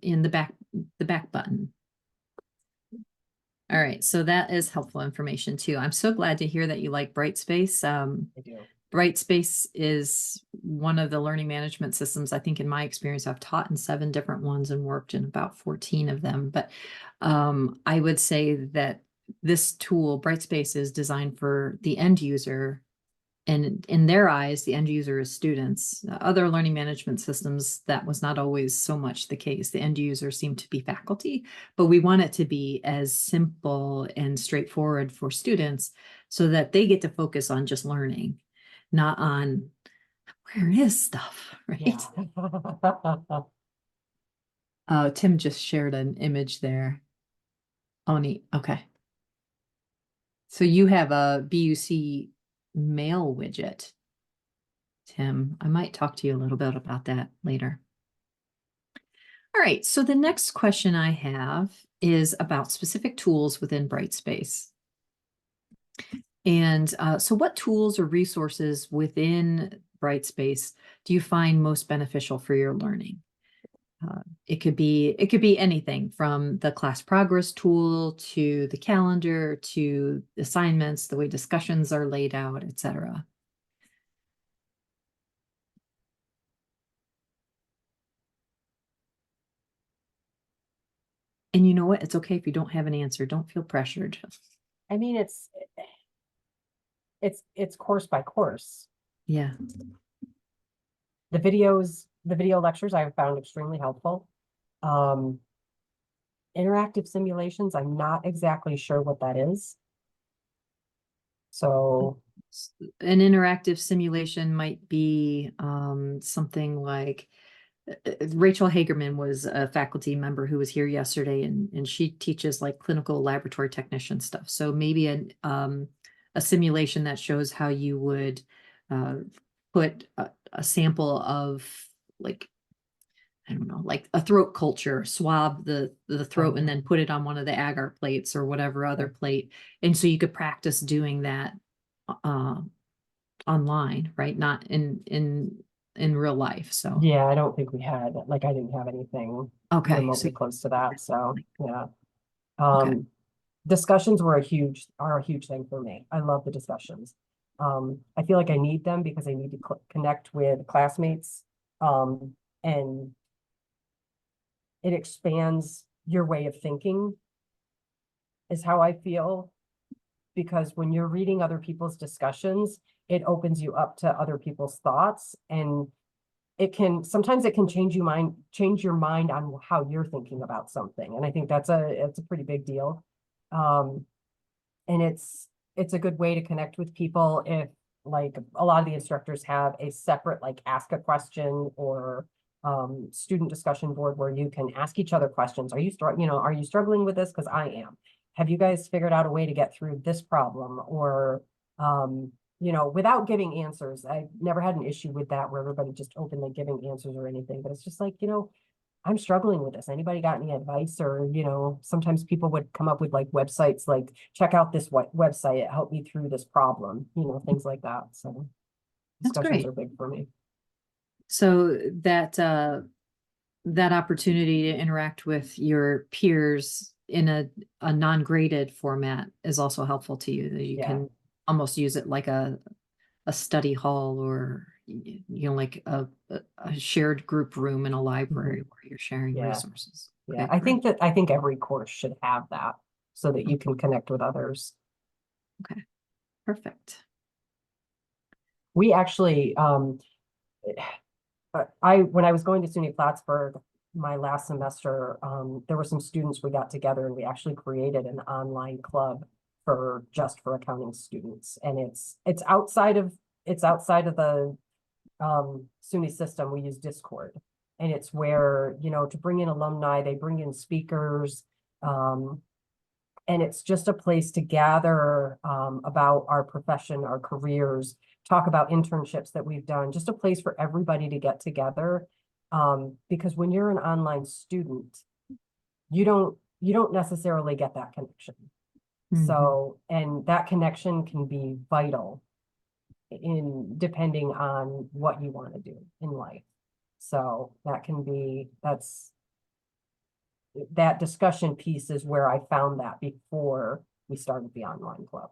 in the back button. All right, so that is helpful information too. I'm so glad to hear that you like Brightspace. I do. Brightspace is one of the learning management systems. I think in my experience, I've taught in 7 different ones and worked in about 14 of them. But I would say that this tool, Brightspace, is designed for the end user. And in their eyes, the end user is students. Other learning management systems, that was not always so much the case. The end user seemed to be faculty, but we want it to be as simple and straightforward for students so that they get to focus on just learning, not on where is stuff, right? Yeah. Tim just shared an image there. Oh, neat. Okay. So you have a BUC mail widget. Tim, I might talk to you a little bit about that later. All right, so the next question I have is about specific tools within Brightspace. And so what tools or resources within Brightspace do you find most beneficial for your learning? It could be anything from the class progress tool to the calendar to assignments, the way discussions are laid out, etc. And you know what? It's okay if you don't have an answer. Don't feel pressured. I mean, it's course by course. Yeah. The video lectures I have found extremely helpful. Interactive simulations, I'm not exactly sure what that is. So An interactive simulation might be something like Rachel Hagerman was a faculty member who was here yesterday, and she teaches like clinical laboratory technician stuff. So maybe a simulation that shows how you would put a sample of like, I don't know, like a throat culture, swab the throat and then put it on one of the agar plates or whatever other plate. And so you could practice doing that online, right? Not in real life. So yeah, I don't think we had, like, I didn't have anything okay, remotely so close to that. So yeah. okay. Discussions are a huge thing for me. I love the discussions. I feel like I need them because I need to connect with classmates. And it expands your way of thinking is how I feel. Because when you're reading other people's discussions, it opens you up to other people's thoughts, and sometimes it can change your mind on how you're thinking about something. And I think it's a pretty big deal. And it's a good way to connect with people if like a lot of the instructors have a separate like ask a question or student discussion board where you can ask each other questions. Are you are you struggling with this? Because I am. Have you guys figured out a way to get through this problem? Or without giving answers. I never had an issue with that where everybody just openly giving answers or anything, but it's just like, I'm struggling with this. Anybody got any advice? Or, sometimes people would come up with like websites, like check out this website. It helped me through this problem, things like that. So That's discussions great. are big for me. So that opportunity to interact with your peers in a non-graded format is also helpful to you, that you Yeah. can almost use it like a study hall, or like a shared group room in a library where you're sharing Yeah. resources. Yeah. Okay, great. I think every course should have that so that you can connect with others. Okay, perfect. We actually, when I was going to SUNY Plattsburgh, my last semester, there were some students we got together and we actually created an online club for accounting students. And it's outside of the SUNY system. We use Discord. And it's where, to bring in alumni, they bring in speakers. And it's just a place to gather about our profession, our careers, talk about internships that we've done, just a place for everybody to get together. Because when you're an online student, you don't necessarily get that connection. So, and that connection can be vital depending on what you want to do in life. So that discussion piece is where I found that before we started the online club.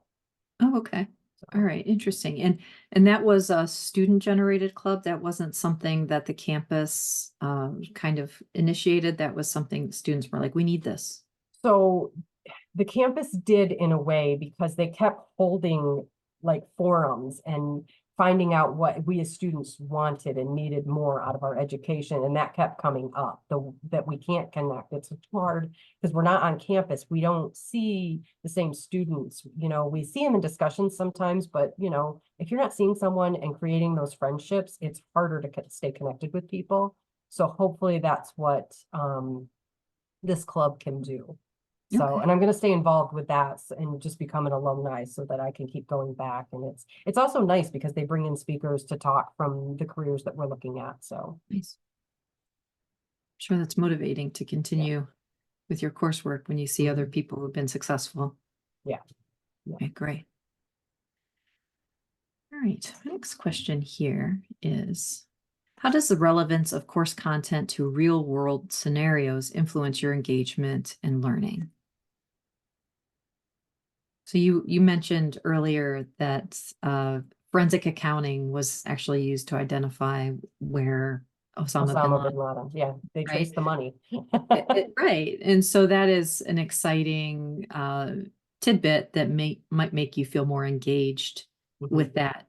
Oh, okay. All right, interesting. And that was a student-generated club? That wasn't something that the campus kind of initiated? That was something students were like, we need this? So the campus did, in a way, because they kept holding like forums and finding out what we as students wanted and needed more out of our education. And that kept coming up, that we can't connect. It's hard because we're not on campus. We don't see the same students. We see them in discussions sometimes, but if you're not seeing someone and creating those friendships, it's harder to stay connected with people. So hopefully that's what this club can do. So, Okay. and I'm going to stay involved with that and just become an alumni so that I can keep going back. And it's also nice because they bring in speakers to talk from the careers that we're looking at. So Nice. Sure, that's motivating to continue with your coursework when you see other people who've been successful. Yeah. Okay, great. All right, next question here is, how does the relevance of course content to real world scenarios influence your engagement and learning? So you mentioned earlier that forensic accounting was actually used to identify where Osama bin Laden, Laden. Yeah, they right? trace the money. Right. And so that is an exciting tidbit that might make you feel more engaged with that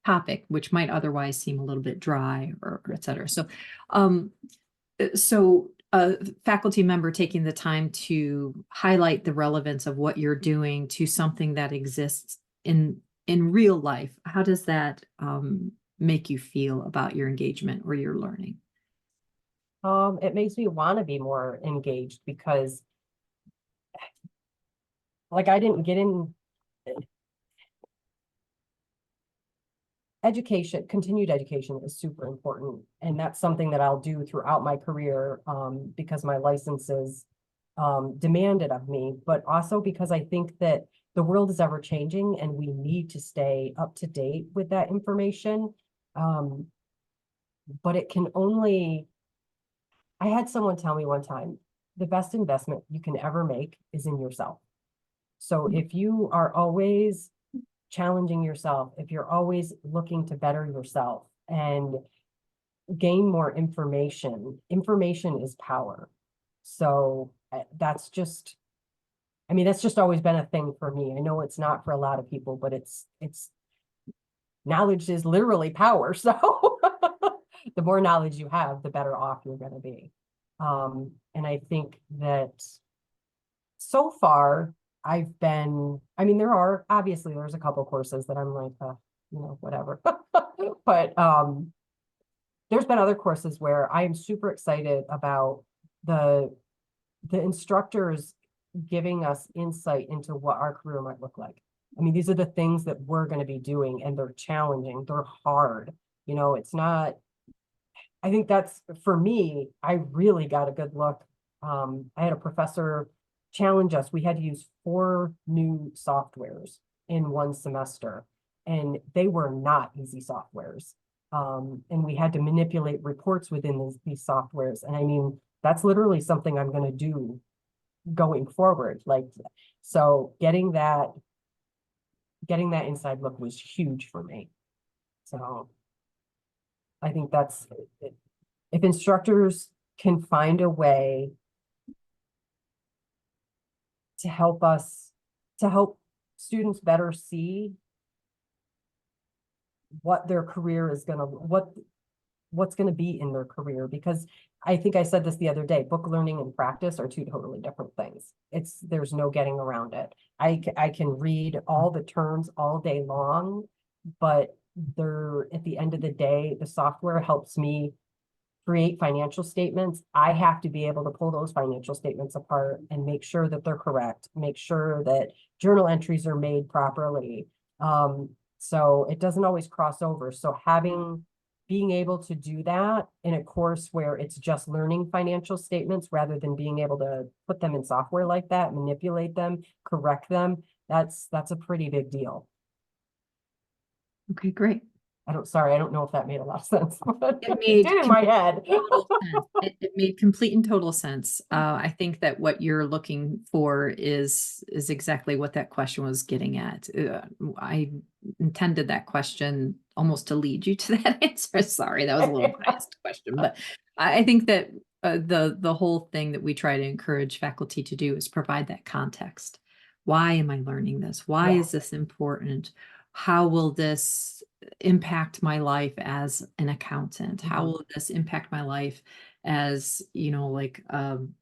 topic, which might otherwise seem a little bit dry or et cetera. So a faculty member taking the time to highlight the relevance of what you're doing to something that exists in real life, how does that make you feel about your engagement or your learning? It makes me want to be more engaged because like I didn't get in education, continued education is super important. And that's something that I'll do throughout my career because my licenses demand it of me, but also because I think that the world is ever changing and we need to stay up to date with that information. But it can only, I had someone tell me one time, the best investment you can ever make is in yourself. So if you are always challenging yourself, if you're always looking to better yourself and gain more information, information is power. So that's just, that's just always been a thing for me. I know it's not for a lot of people, but it's knowledge is literally power. So the more knowledge you have, the better off you're going to be. And I think that so far there's a couple courses that I'm like, whatever. But there's been other courses where I am super excited about the instructors giving us insight into what our career might look like. I mean, these are the things that we're going to be doing, and they're challenging, they're hard. It's not, I think that's, for me, I really got a good look. I had a professor challenge us. We had to use 4 new softwares in one semester, and they were not easy softwares. And we had to manipulate reports within these softwares. And I mean, that's literally something I'm going to do going forward. So getting that inside look was huge for me. So I think that's, if instructors can find a way to help students better see what their career is what's going to be in their career, because I think I said this the other day, book learning and practice are 2 totally different things. There's no getting around it. I can read all the terms all day long, but at the end of the day, the software helps me create financial statements. I have to be able to pull those financial statements apart and make sure that they're correct, make sure that journal entries are made properly. So it doesn't always cross over. So being able to do that in a course where it's just learning financial statements rather than being able to put them in software like that, manipulate them, correct them, that's a pretty big deal. Okay, great. I don't know if that made a lot of sense, but It made did in my head. total sense. It made complete and total sense. I think that what you're looking for is exactly what that question was getting at. I intended that question almost to lead you to that answer. Sorry, that was a little biased question, but I think that the whole thing that we try to encourage faculty to do is provide that context. Why am I learning this? Why Yeah. is this important? How will this impact my life as an accountant? How will this impact my life as, an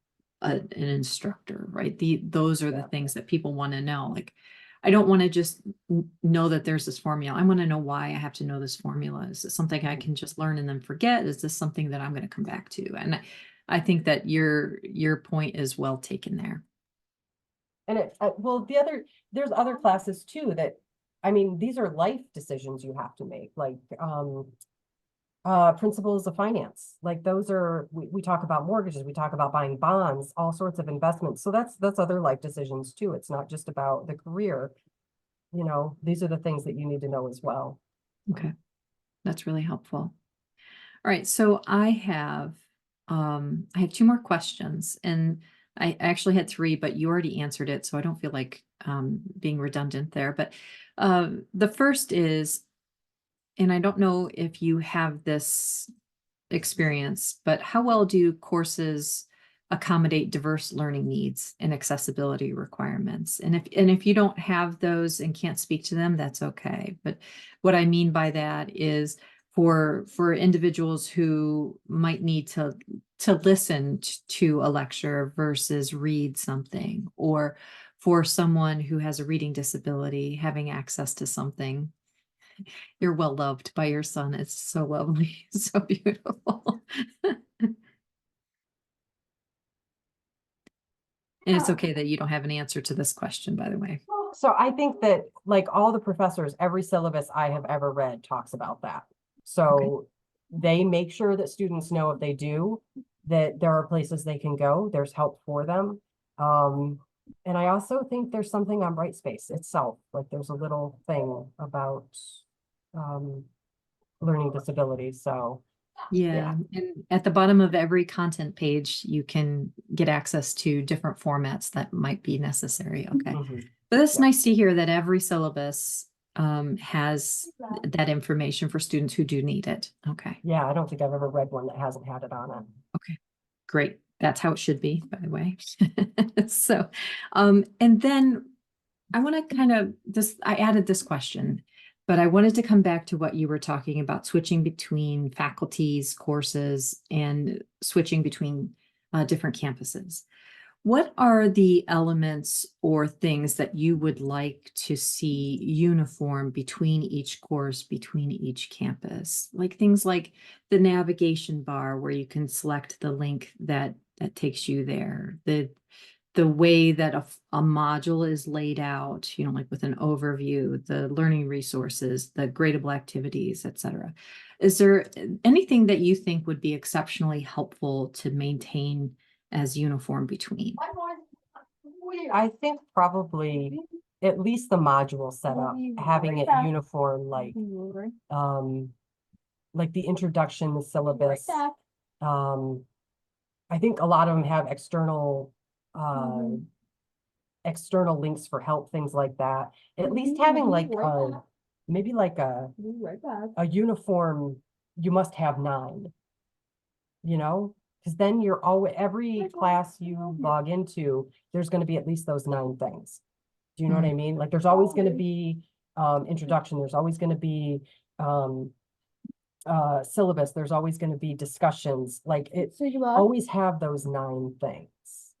instructor, right? Those are the things that people want to know. Like, I don't want to just know that there's this formula. I want to know why I have to know this formula. Is it something I can just learn and then forget? Is this something that I'm going to come back to? And I think that your point is well taken there. And there's other classes too that, I mean, these are life decisions you have to make, like principles of finance. Like those are, we talk about mortgages, we talk about buying bonds, all sorts of investments. So that's other life decisions too. It's not just about the career. These are the things that you need to know as well. Okay. That's really helpful. All right. So I have 2 more questions, and I actually had 3, but you already answered it. So I don't feel like being redundant there. But the first is, and I don't know if you have this experience, but how well do courses accommodate diverse learning needs and accessibility requirements? And if you don't have those and can't speak to them, that's okay. But what I mean by that is for individuals who might need to listen to a lecture versus read something, or for someone who has a reading disability, having access to something. You're well loved by your son. It's so lovely, so beautiful. And it's okay that you don't have an answer to this question, by the way. So I think that, like, all the professors, every syllabus I have ever read talks about that. So they make sure that students know, if they do, that there are places they can go, there's help for them. And I also think there's something on Brightspace itself, like there's a little thing about learning disabilities. So Yeah. And at the bottom of every content page, you can get access to different formats that might be necessary. Okay. But it's nice to hear that every syllabus has that information for students who do need it. Okay. Yeah, I don't think I've ever read one that hasn't had it on it. Okay, great. That's how it should be, by the way. So, and then I want to kind of I added this question, but I wanted to come back to what you were talking about, switching between faculties, courses, and switching between different campuses. What are the elements or things that you would like to see uniform between each course, between each campus? Like things like the navigation bar where you can select the link that takes you there. The way that a module is laid out, like with an overview, the learning resources, the gradable activities, etc. Is there anything that you think would be exceptionally helpful to maintain as uniform between? I think probably at least the module setup, having it uniform, like the introduction, the syllabus. I think a lot of them have external links for help, things like that. At least having like maybe like a uniform, you must have 9, because then you're always, every class you log into, there's going to be at least those 9 things. Do you know what I mean? Like there's always going to be introduction, there's always going to be syllabus, there's always going to be discussions, like it always have those 9 things.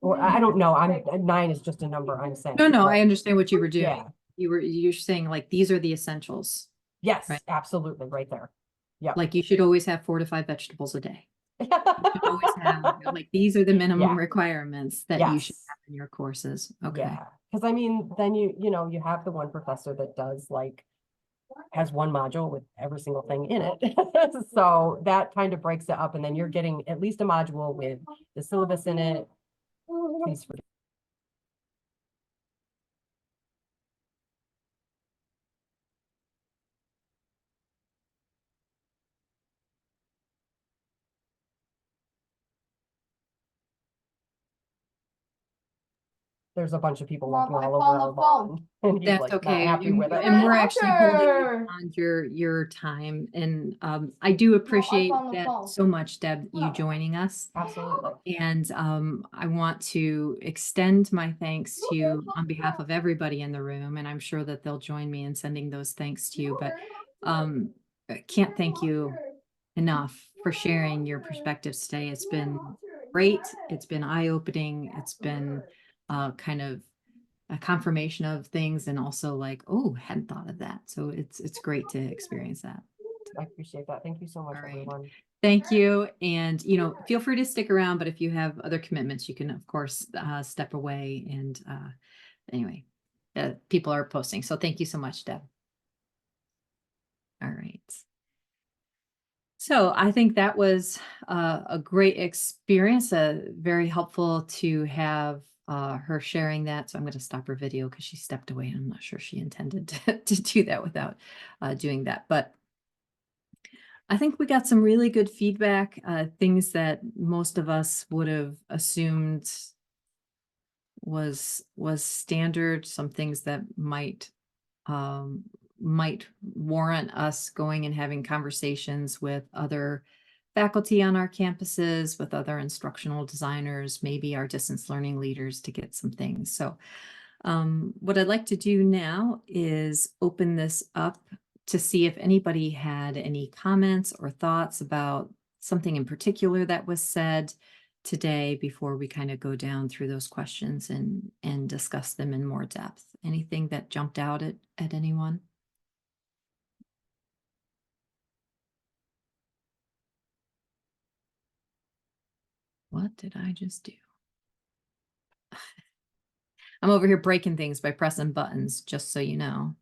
Or I don't know, 9 is just a number I'm saying. No, but I understand what you were doing. yeah, You're saying like these are the essentials. yes, Right. absolutely, right there. Yeah. Like you should always have 4 to 5 vegetables a day. You should always have, like, these are the minimum Yeah. requirements that you should Yes. have in your courses. Okay. Yeah, because I mean, then you have the one professor that does has one module with every single thing in it. So that kind of breaks it up, and then you're getting at least a module with the syllabus in it. Please forgive. There's a bunch of people walking all over our lawn, and he's That's like not okay. happy with it. And we're actually holding on your time. And I do appreciate that so much, Deb, you joining us. Absolutely. And I want to extend my thanks to you on behalf of everybody in the room. And I'm sure that they'll join me in sending those thanks to you. But I can't thank you enough for sharing your perspectives today. It's been great. It's been eye-opening. It's been kind of a confirmation of things, and also like, oh, hadn't thought of that. So it's great to experience that. I appreciate that. Thank you so much, All right. everyone. Thank you. And, feel free to stick around, but if you have other commitments, you can, of course, step away. And anyway, people are posting. So thank you so much, Deb. All right. So I think that was a great experience, very helpful to have her sharing that. So I'm going to stop her video because she stepped away. I'm not sure she intended to do that without doing that. But I think we got some really good feedback, things that most of us would have assumed was standard, some things that might warrant us going and having conversations with other faculty on our campuses, with other instructional designers, maybe our distance learning leaders, to get some things. So what I'd like to do now is open this up to see if anybody had any comments or thoughts about something in particular that was said today before we kind of go down through those questions and discuss them in more depth. Anything that jumped out at anyone? What did I just do? I'm over here breaking things by pressing buttons, just so you know.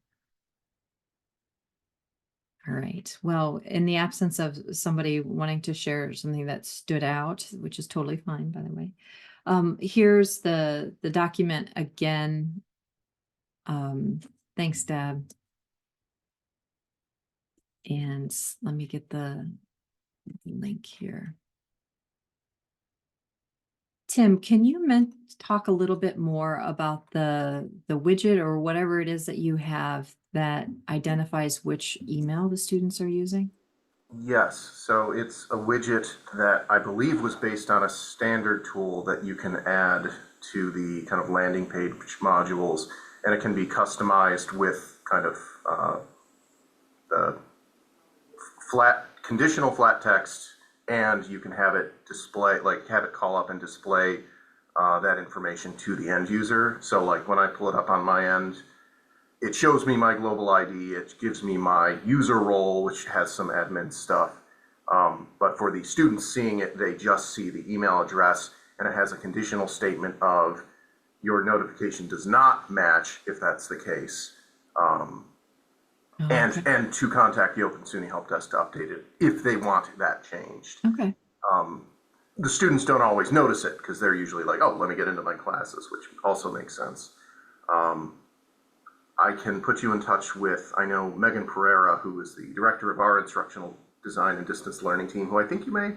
All right. Well, in the absence of somebody wanting to share something that stood out, which is totally fine, by the way, here's the document again. Thanks, Deb. And let me get the link here. Tim, can you talk a little bit more about the widget or whatever it is that you have that identifies which email the students are using? Yes, so it's a widget that I believe was based on a standard tool that you can add to the kind of landing page modules, and it can be customized with kind of the conditional flat text, and you can have it display, like have it call up and display that information to the end user. So like when I pull it up on my end, it shows me my global ID, it gives me my user role, which has some admin stuff. But for the students seeing it, they just see the email address, and it has a conditional statement of your notification does not match, if that's the case. Okay. And to contact the Open SUNY Help Desk to update it if they want that changed. Okay. The students don't always notice it because they're usually like, oh, let me get into my classes, which also makes sense. I can put you in touch with, I know Megan Pereira, who is the director of our instructional design and distance learning team, who I think you may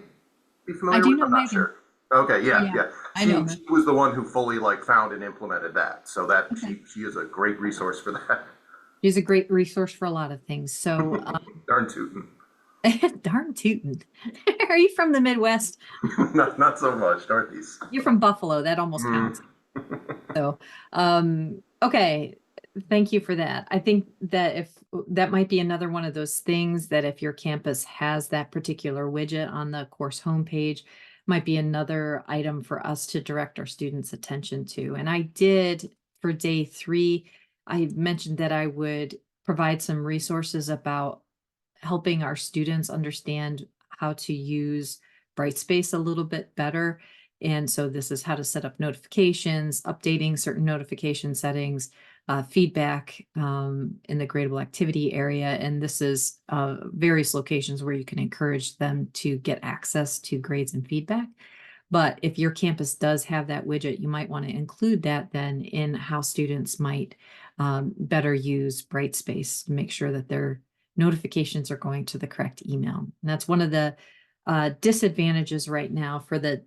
be familiar do with. know I'm not Megan. sure. Okay, yeah, Yeah, yeah. I know her. She was the one who fully like found and implemented that. So that Okay. she is a great resource for that. She's a great resource for a lot of things. So, Darn tootin'. darn tootin'. Are you from the Midwest? Not so much, Northeast. You're from Buffalo. That almost counts. So, okay. Thank you for that. I think that if that might be another one of those things that if your campus has that particular widget on the course homepage, might be another item for us to direct our students' attention to. And I did for day 3, I mentioned that I would provide some resources about helping our students understand how to use Brightspace a little bit better. And so this is how to set up notifications, updating certain notification settings, feedback in the gradable activity area. And this is various locations where you can encourage them to get access to grades and feedback. But if your campus does have that widget, you might want to include that then in how students might better use Brightspace to make sure that their notifications are going to the correct email. And that's one of the disadvantages right now for the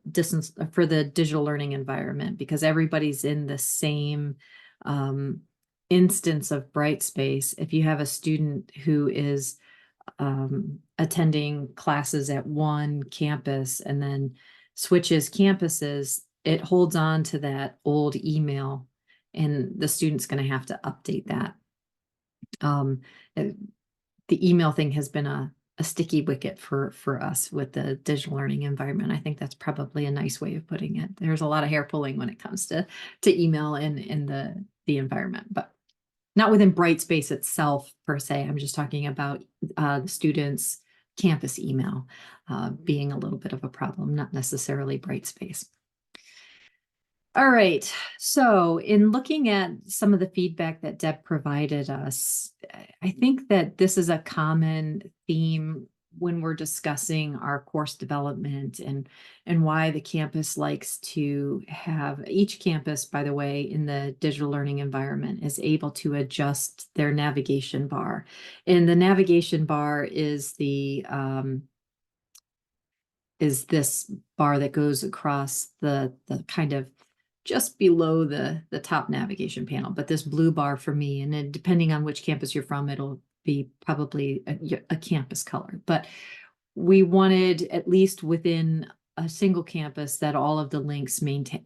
digital learning environment, because everybody's in the same instance of Brightspace. If you have a student who is attending classes at one campus and then switches campuses, it holds on to that old email, and the student's going to have to update that. The email thing has been a sticky wicket for us with the digital learning environment. I think that's probably a nice way of putting it. There's a lot of hair pulling when it comes to email in the environment, but not within Brightspace itself per se. I'm just talking about the students' campus email being a little bit of a problem, not necessarily Brightspace. All right, so in looking at some of the feedback that Deb provided us, I think that this is a common theme when we're discussing our course development and why the campus likes to have, each campus, by the way, in the digital learning environment is able to adjust their navigation bar. And the navigation bar is is this bar that goes across the kind of just below the top navigation panel, but this blue bar for me, and then depending on which campus you're from, it'll be probably a campus color. But we wanted, at least within a single campus, that all of the links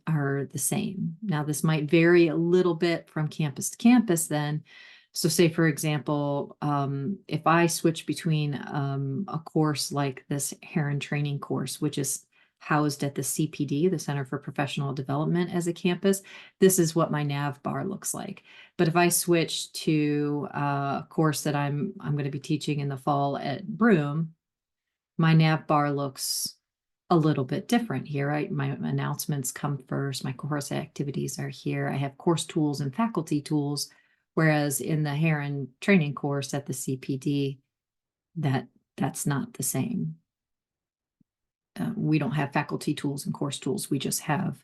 are the same. Now, this might vary a little bit from campus to campus then. So say, for example, if I switch between a course like this Heron training course, which is housed at the CPD, the Center for Professional Development, as a campus, this is what my nav bar looks like. But if I switch to a course that I'm going to be teaching in the fall at Broome, my nav bar looks a little bit different here. My announcements come first. My course activities are here. I have course tools and faculty tools, whereas in the Heron training course at the CPD, that's not the same. We don't have faculty tools and course tools. We just have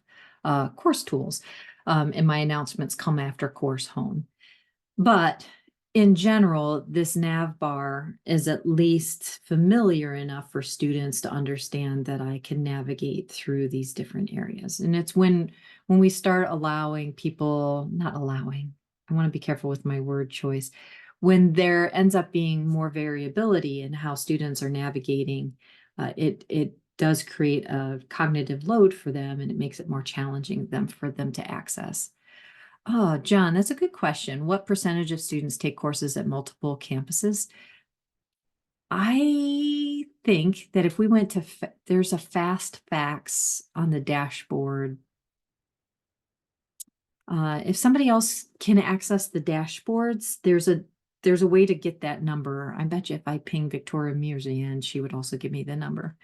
course tools. And my announcements come after course home. But in general, this nav bar is at least familiar enough for students to understand that I can navigate through these different areas. And it's when we start allowing people, not allowing, I want to be careful with my word choice, when there ends up being more variability in how students are navigating, it does create a cognitive load for them, and it makes it more challenging for them to access. Oh, John, that's a good question. What percentage of students take courses at multiple campuses? I think that if we went to, there's a fast facts on the dashboard If somebody else can access the dashboards, there's a way to get that number. I bet you if I ping Victoria Mirzian, she would also give me the number.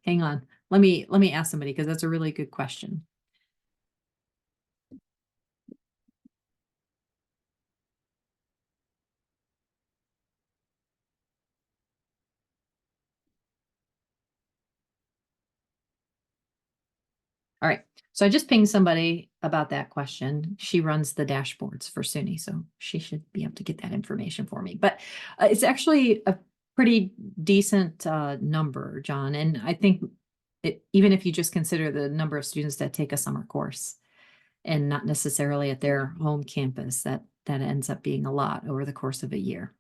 Hang on. Let me ask somebody, because that's a really good question. All right. So I just pinged somebody about that question. She runs the dashboards for SUNY, so she should be able to get that information for me. But it's actually a pretty decent number, John. And I think even if you just consider the number of students that take a summer course and not necessarily at their home campus, that ends up being a lot over the course of a year.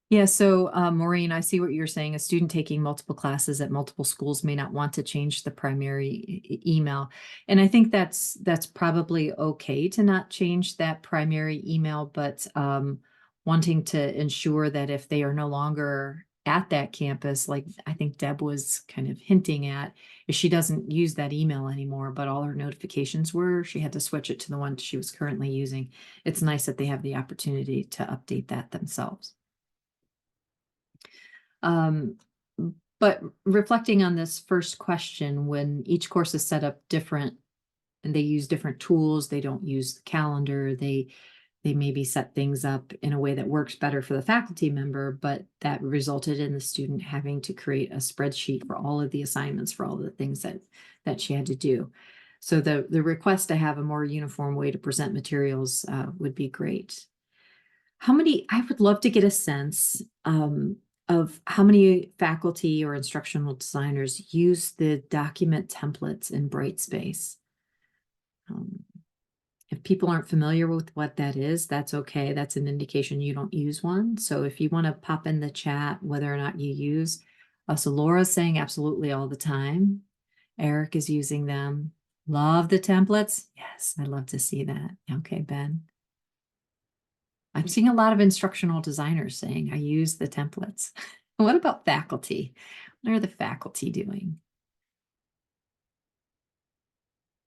Yeah, so Maureen, I see what you're saying. A student taking multiple classes at multiple schools may not want to change the primary email. And I think that's probably okay to not change that primary email, but wanting to ensure that if they are no longer at that campus, like I think Deb was kind of hinting at, if she doesn't use that email anymore, but all her notifications were, she had to switch it to the one she was currently using. It's nice that they have the opportunity to update that themselves. But reflecting on this first question, when each course is set up different and they use different tools, they don't use the calendar, they maybe set things up in a way that works better for the faculty member, but that resulted in the student having to create a spreadsheet for all of the assignments, for all the things that she had to do. So the request to have a more uniform way to present materials would be great. I would love to get a sense of how many faculty or instructional designers use the document templates in Brightspace. If people aren't familiar with what that is, that's okay. That's an indication you don't use one. So if you want to pop in the chat whether or not you use, so Laura's saying absolutely all the time. Eric is using them. Love the templates. Yes, I love to see that. Okay, Ben. I'm seeing a lot of instructional designers saying I use the templates. What about faculty? What are the faculty doing?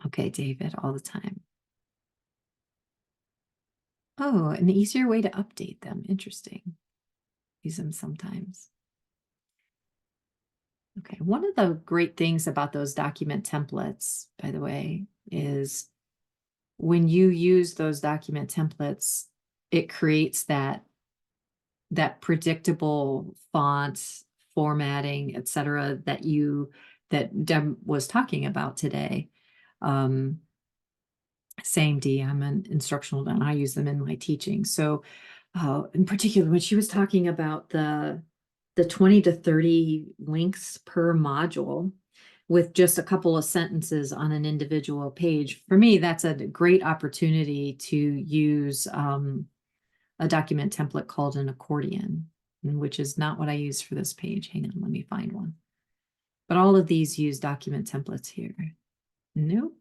Okay, David, all the time. Oh, an easier way to update them. Interesting. Use them sometimes. Okay, one of the great things about those document templates, by the way, is when you use those document templates, it creates that predictable font formatting, etc., that Deb was talking about today. Same D, I'm an instructional and I use them in my teaching. So in particular, when she was talking about the 20 to 30 links per module with just a couple of sentences on an individual page, for me, that's a great opportunity to use a document template called an accordion, which is not what I use for this page. Hang on, let me find one. But all of these use document templates here. Nope.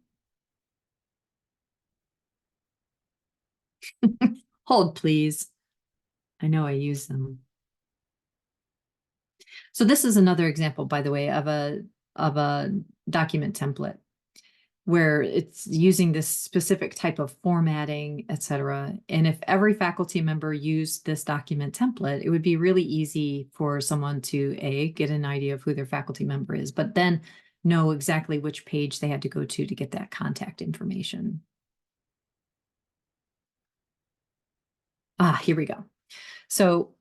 Hold, please. I know I use them. So this is another example, by the way, of a document template where it's using this specific type of formatting, etc. And if every faculty member used this document template, it would be really easy for someone to get an idea of who their faculty member is, but then know exactly which page they had to go to get that contact information. Here we go. So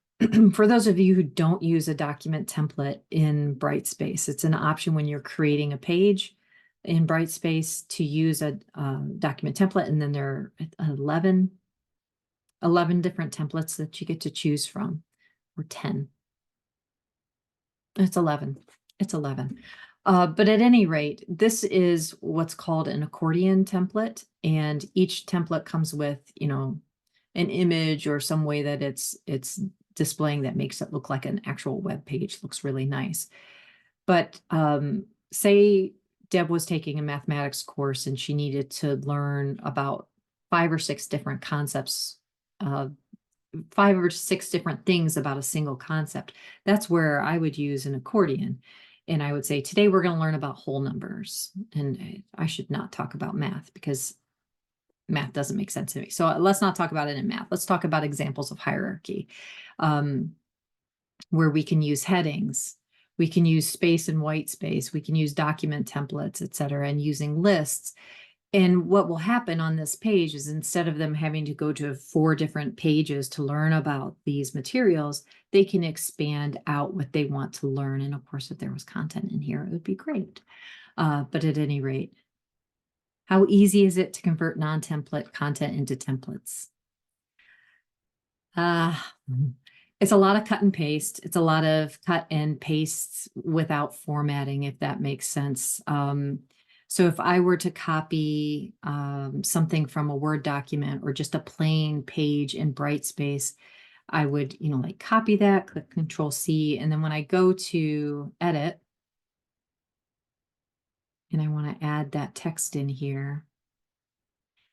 for those of you who don't use a document template in Brightspace, it's an option when you're creating a page in Brightspace to use a document template, and then there are 11 different templates that you get to choose from, or 10. It's 11. It's 11. But at any rate, this is what's called an accordion template, and each template comes with, an image or some way that it's displaying that makes it look like an actual web page. Looks really nice. But say Deb was taking a mathematics course and she needed to learn about 5 or 6 different concepts, 5 or 6 different things about a single concept. That's where I would use an accordion. And I would say, today we're going to learn about whole numbers. And I should not talk about math because math doesn't make sense to me. So let's not talk about it in math. Let's talk about examples of hierarchy, where we can use headings. We can use space and white space. We can use document templates, et cetera, and using lists. And what will happen on this page is, instead of them having to go to 4 different pages to learn about these materials, they can expand out what they want to learn. And of course, if there was content in here, it would be great. But at any rate, how easy is it to convert non-template content into templates? It's a lot of cut and paste. It's a lot of cut and paste without formatting, if that makes sense. So if I were to copy something from a Word document or just a plain page in Brightspace, I would, like copy that, click Control C, and then when I go to edit, and I want to add that text in here.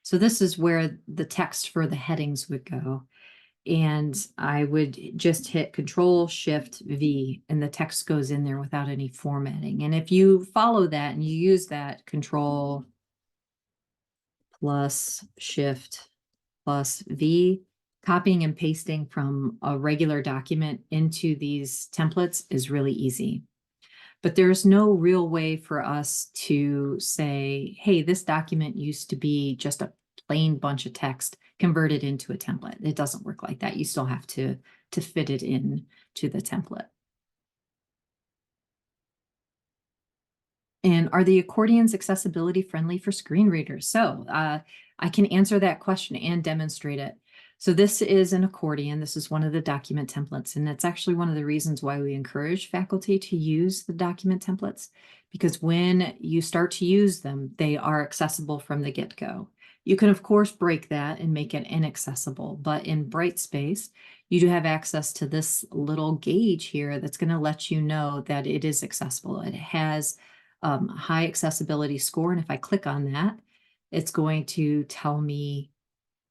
So this is where the text for the headings would go. And I would just hit Control Shift V, and the text goes in there without any formatting. And if you follow that and you use that Control plus Shift plus V, copying and pasting from a regular document into these templates is really easy. But there's no real way for us to say, hey, this document used to be just a plain bunch of text converted into a template. It doesn't work like that. You still have to fit it in to the template. And are the accordions accessibility friendly for screen readers? So I can answer that question and demonstrate it. So this is an accordion. This is one of the document templates, and it's actually one of the reasons why we encourage faculty to use the document templates, because when you start to use them, they are accessible from the get-go. You can, of course, break that and make it inaccessible, but in Brightspace, you do have access to this little gauge here that's going to let you know that it is accessible. It has a high accessibility score, and if I click on that, it's going to tell me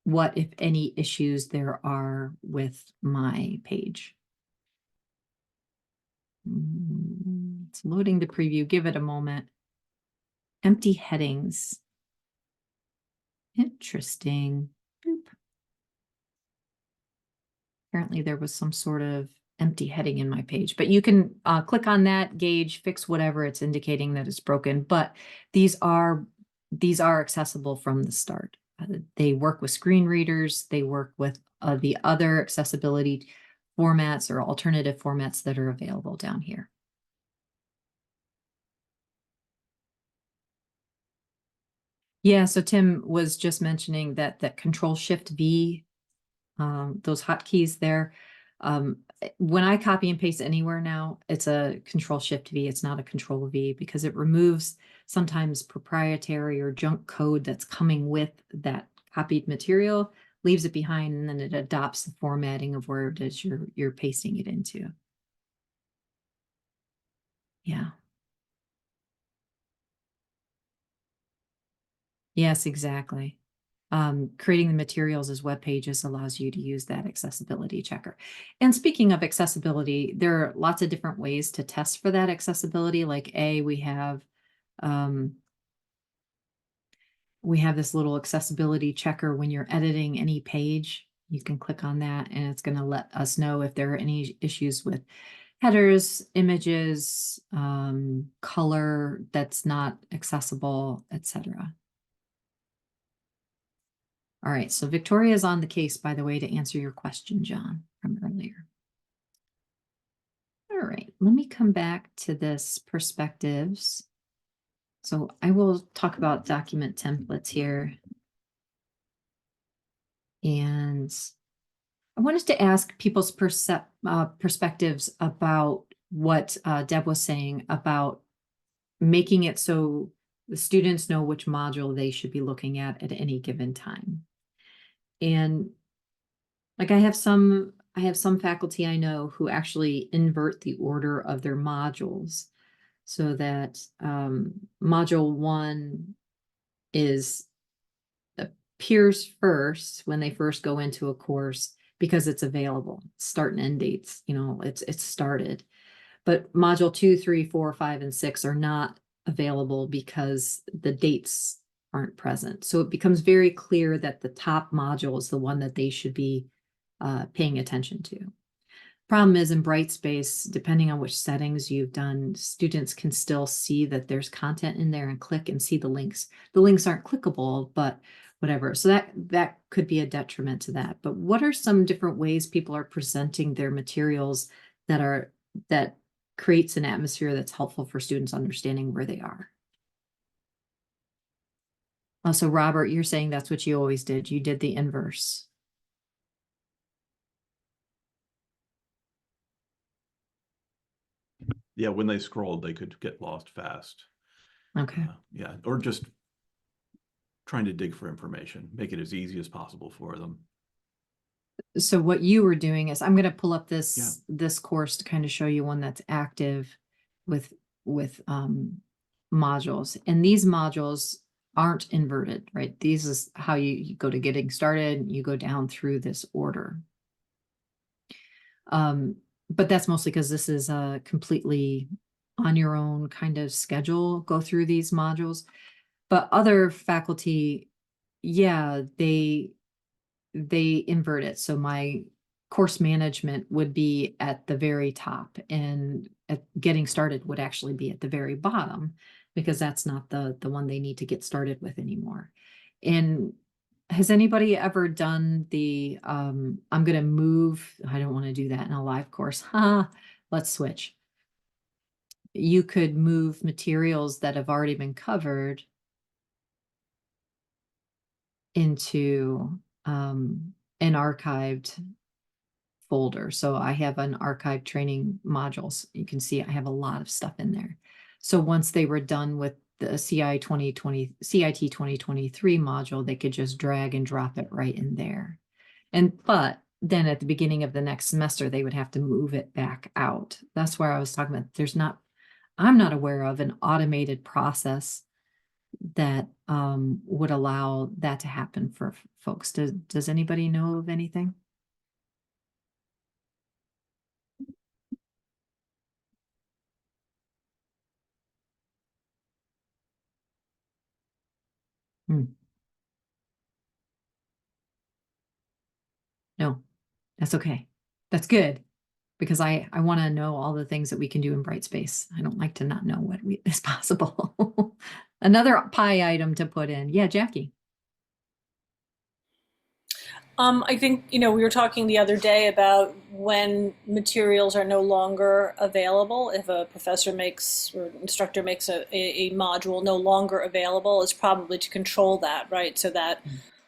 what, if any, issues there are with my page. It's loading the preview. Give it a moment. Empty headings. Interesting. Boop. Apparently there was some sort of empty heading in my page, but you can click on that gauge, fix whatever it's indicating that it's broken. But these are accessible from the start. They work with screen readers. They work with the other accessibility formats or alternative formats that are available down here. Yeah, so Tim was just mentioning that Control Shift V, those hotkeys there. When I copy and paste anywhere now, it's a Control Shift V. It's not a Control V, because it removes sometimes proprietary or junk code that's coming with that copied material, leaves it behind, and then it adopts the formatting of where it is you're pasting it into. Yeah. Yes, exactly. Creating the materials as web pages allows you to use that accessibility checker. And speaking of accessibility, there are lots of different ways to test for that accessibility. Like we have this little accessibility checker when you're editing any page. You can click on that, and it's going to let us know if there are any issues with headers, images, color that's not accessible, etc. All right, so Victoria is on the case, by the way, to answer your question, John, from earlier. All right, let me come back to this perspectives. So I will talk about document templates here. And I wanted to ask people's perspectives about what Deb was saying about making it so the students know which module they should be looking at any given time. And like I have some faculty I know who actually invert the order of their modules, so that module 1 appears first when they first go into a course, because it's available. Start and end dates, it's started. But module 2, 3, 4, 5, and 6 are not available because the dates aren't present. So it becomes very clear that the top module is the one that they should be paying attention to. Problem is, in Brightspace, depending on which settings you've done, students can still see that there's content in there and click and see the links. The links aren't clickable, but whatever. So that could be a detriment to that. But what are some different ways people are presenting their materials that creates an atmosphere that's helpful for students understanding where they are? Oh, so Robert, you're saying that's what you always did. You did the inverse. Yeah, when they scrolled, they could get lost fast. Okay. Yeah, or just trying to dig for information, make it as easy as possible for them. So what you were doing is, I'm going to pull up Yeah. this course to kind of show you one that's active with modules, and these modules aren't inverted, right? These is how you go to getting started. You go down through this order. But that's mostly because this is a completely on your own kind of schedule, go through these modules. But other faculty, yeah, they invert it. So my course management would be at the very top, and getting started would actually be at the very bottom, because that's not the one they need to get started with anymore. And has anybody ever done the I'm going to move? I don't want to do that in a live course. Let's switch. You could move materials that have already been covered into an archived folder. So I have an archived training modules. You can see I have a lot of stuff in there. So once they were done with the CIT 2023 module, they could just drag and drop it right in there. But then at the beginning of the next semester, they would have to move it back out. That's where I was talking about. I'm not aware of an automated process that would allow that to happen for folks. Does anybody know of anything? No, that's okay. That's good, because I want to know all the things that we can do in Brightspace. I don't like to not know what is possible. Another pie item to put in. Yeah, Jackie. I think, we were talking the other day about when materials are no longer available. If a professor makes or instructor makes a module no longer available, it's probably to control that, right? So that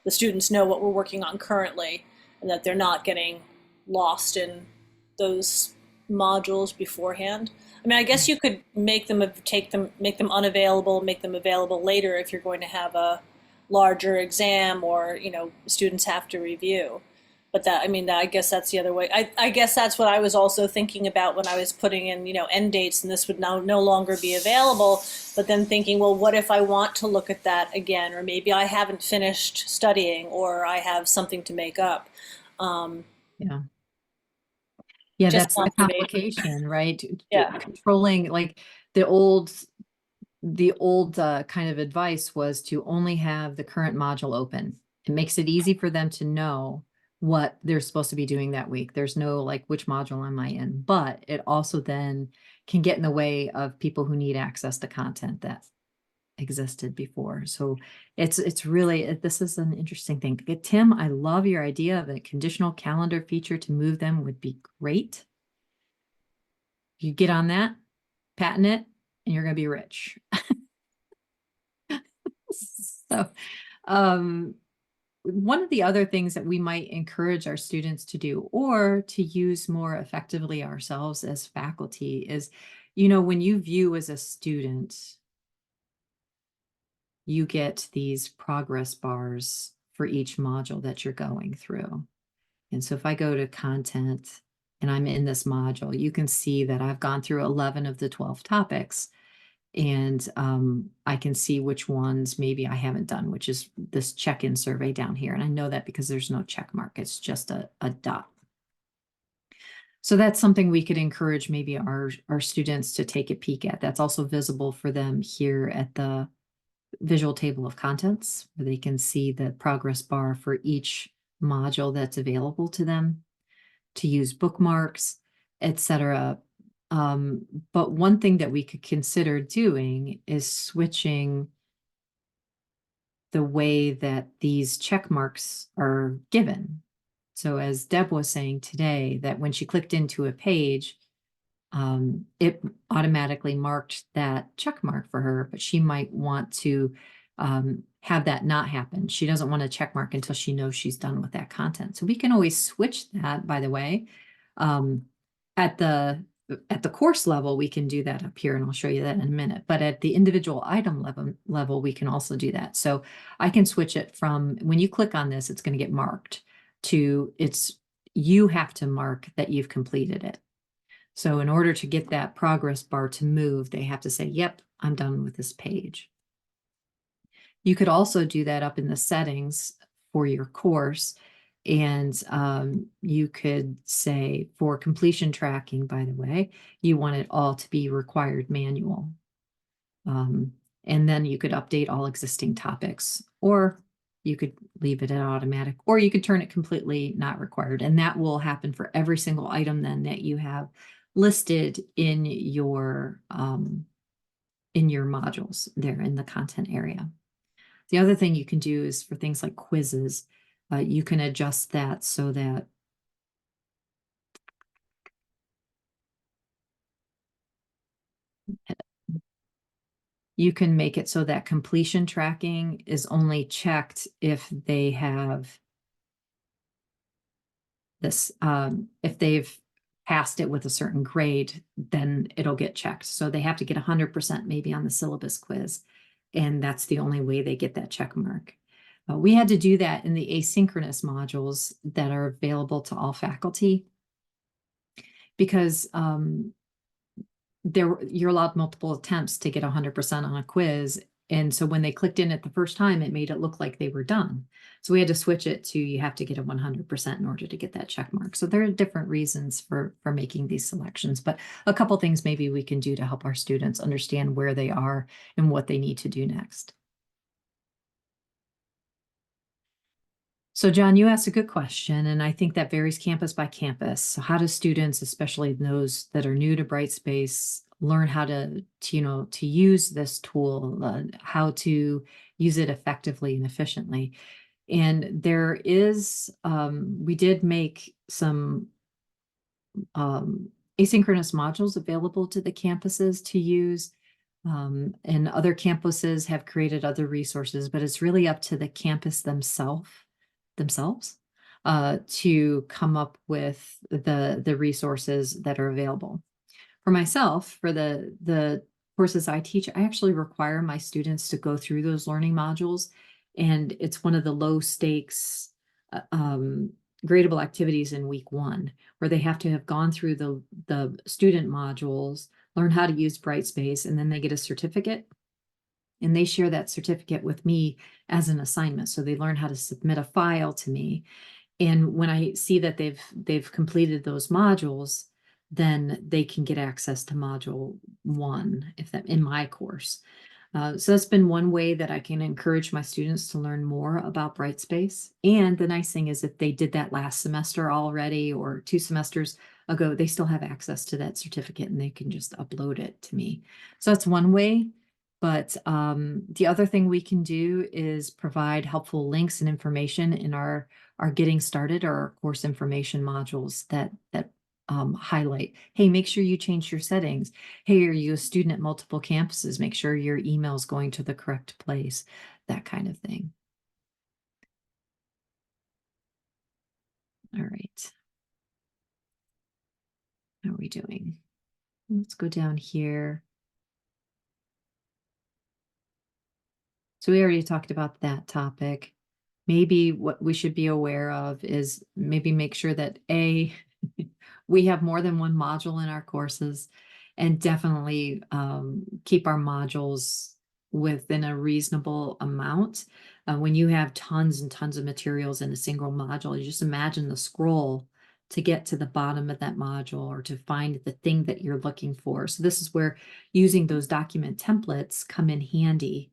the students know what we're working on currently and that they're not getting lost in those modules beforehand. I mean, I guess you could make them unavailable, make them available later if you're going to have a larger exam or students have to review. But I guess that's the other way. I guess that's what I was also thinking about when I was putting in end dates, and this would now no longer be available. But then thinking, well, what if I want to look at that again, or maybe I haven't finished studying, or I have something to make up. Yeah, Just that's the complication, right? Yeah. Controlling, like the old kind of advice was to only have the current module open. It makes it easy for them to know what they're supposed to be doing that week. There's no like, which module am I in? But it also then can get in the way of people who need access to content that existed before. So it's really, this is an interesting thing. Tim, I love your idea of a conditional calendar feature to move them would be great. You get on that, patent it, and you're going to be rich. So, one of the other things that we might encourage our students to do, or to use more effectively ourselves as faculty, is, when you view as a student, you get these progress bars for each module that you're going through. And so if I go to content and I'm in this module, you can see that I've gone through 11 of the 12 topics. And I can see which ones maybe I haven't done, which is this check-in survey down here. And I know that because there's no check mark, it's just a dot. So that's something we could encourage maybe our students to take a peek at. That's also visible for them here at the visual table of contents, where they can see the progress bar for each module that's available to them, to use bookmarks, etc. But one thing that we could consider doing is switching the way that these check marks are given. So as Deb was saying today, that when she clicked into a page, it automatically marked that check mark for her, but she might want to have that not happen. She doesn't want a check mark until she knows she's done with that content. So we can always switch that, by the way. At the course level, we can do that up here, and I'll show you that in a minute. But at the individual item level, we can also do that. So I can switch it from, when you click on this, it's going to get marked, to you have to mark that you've completed it. So in order to get that progress bar to move, they have to say, yep, I'm done with this page. You could also do that up in the settings for your course. And you could say, for completion tracking, by the way, you want it all to be required manual. And then you could update all existing topics, or you could leave it at automatic, or you could turn it completely not required. And that will happen for every single item then that you have listed in your modules there in the content area. The other thing you can do is for things like quizzes, you can adjust that so that you can make it so that completion tracking is only checked if they have this, if they've passed it with a certain grade, then it'll get checked. So they have to get 100% maybe on the syllabus quiz, and that's the only way they get that check mark. We had to do that in the asynchronous modules that are available to all faculty, because you're allowed multiple attempts to get 100% on a quiz. And so when they clicked in it the first time, it made it look like they were done. So we had to switch it to, you have to get a 100% in order to get that check mark. So there are different reasons for making these selections, but a couple things maybe we can do to help our students understand where they are and what they need to do next. So John, you asked a good question, and I think that varies campus by campus. So how do students, especially those that are new to Brightspace, learn how to use this tool, how to use it effectively and efficiently? And there is, we did make some asynchronous modules available to the campuses to use. And other campuses have created other resources, but it's really up to the campus themselves to come up with the resources that are available. For myself, for the courses I teach, I actually require my students to go through those learning modules, and it's one of the low stakes gradable activities in week 1, where they have to have gone through the student modules, learn how to use Brightspace, and then they get a certificate. And they share that certificate with me as an assignment. So they learn how to submit a file to me. And when I see that they've completed those modules, then they can get access to module 1 in my course. So that's been one way that I can encourage my students to learn more about Brightspace. And the nice thing is, if they did that last semester already or 2 semesters ago, they still have access to that certificate and they can just upload it to me. So that's one way. But the other thing we can do is provide helpful links and information in our Getting Started or our course information modules that highlight, hey, make sure you change your settings. Hey, are you a student at multiple campuses? Make sure your email is going to the correct place, that kind of thing. All right. How are we doing? Let's go down here. So we already talked about that topic. Maybe what we should be aware of is maybe make sure that we have more than one module in our courses, and definitely keep our modules within a reasonable amount. When you have tons and tons of materials in a single module, you just imagine the scroll to get to the bottom of that module or to find the thing that you're looking for. So this is where using those document templates come in handy,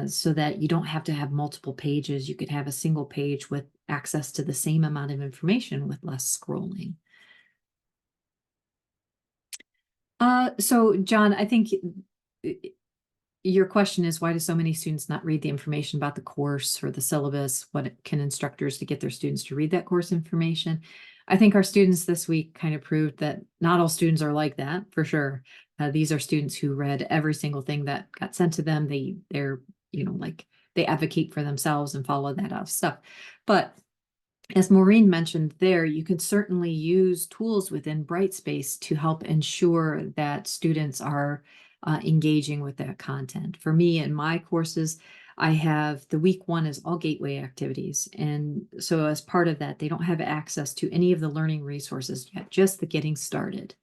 so that you don't have to have multiple pages. You could have a single page with access to the same amount of information with less scrolling. So John, I think your question is, why do so many students not read the information about the course or the syllabus? What can instructors to get their students to read that course information? I think our students this week kind of proved that not all students are like that, for sure. These are students who read every single thing that got sent to them. They're, like they advocate for themselves and follow that out of stuff. But as Maureen mentioned there, you can certainly use tools within Brightspace to help ensure that students are engaging with that content. For me, in my courses, I have the week one is all gateway activities. And so as part of that, they don't have access to any of the learning resources yet, just the getting started.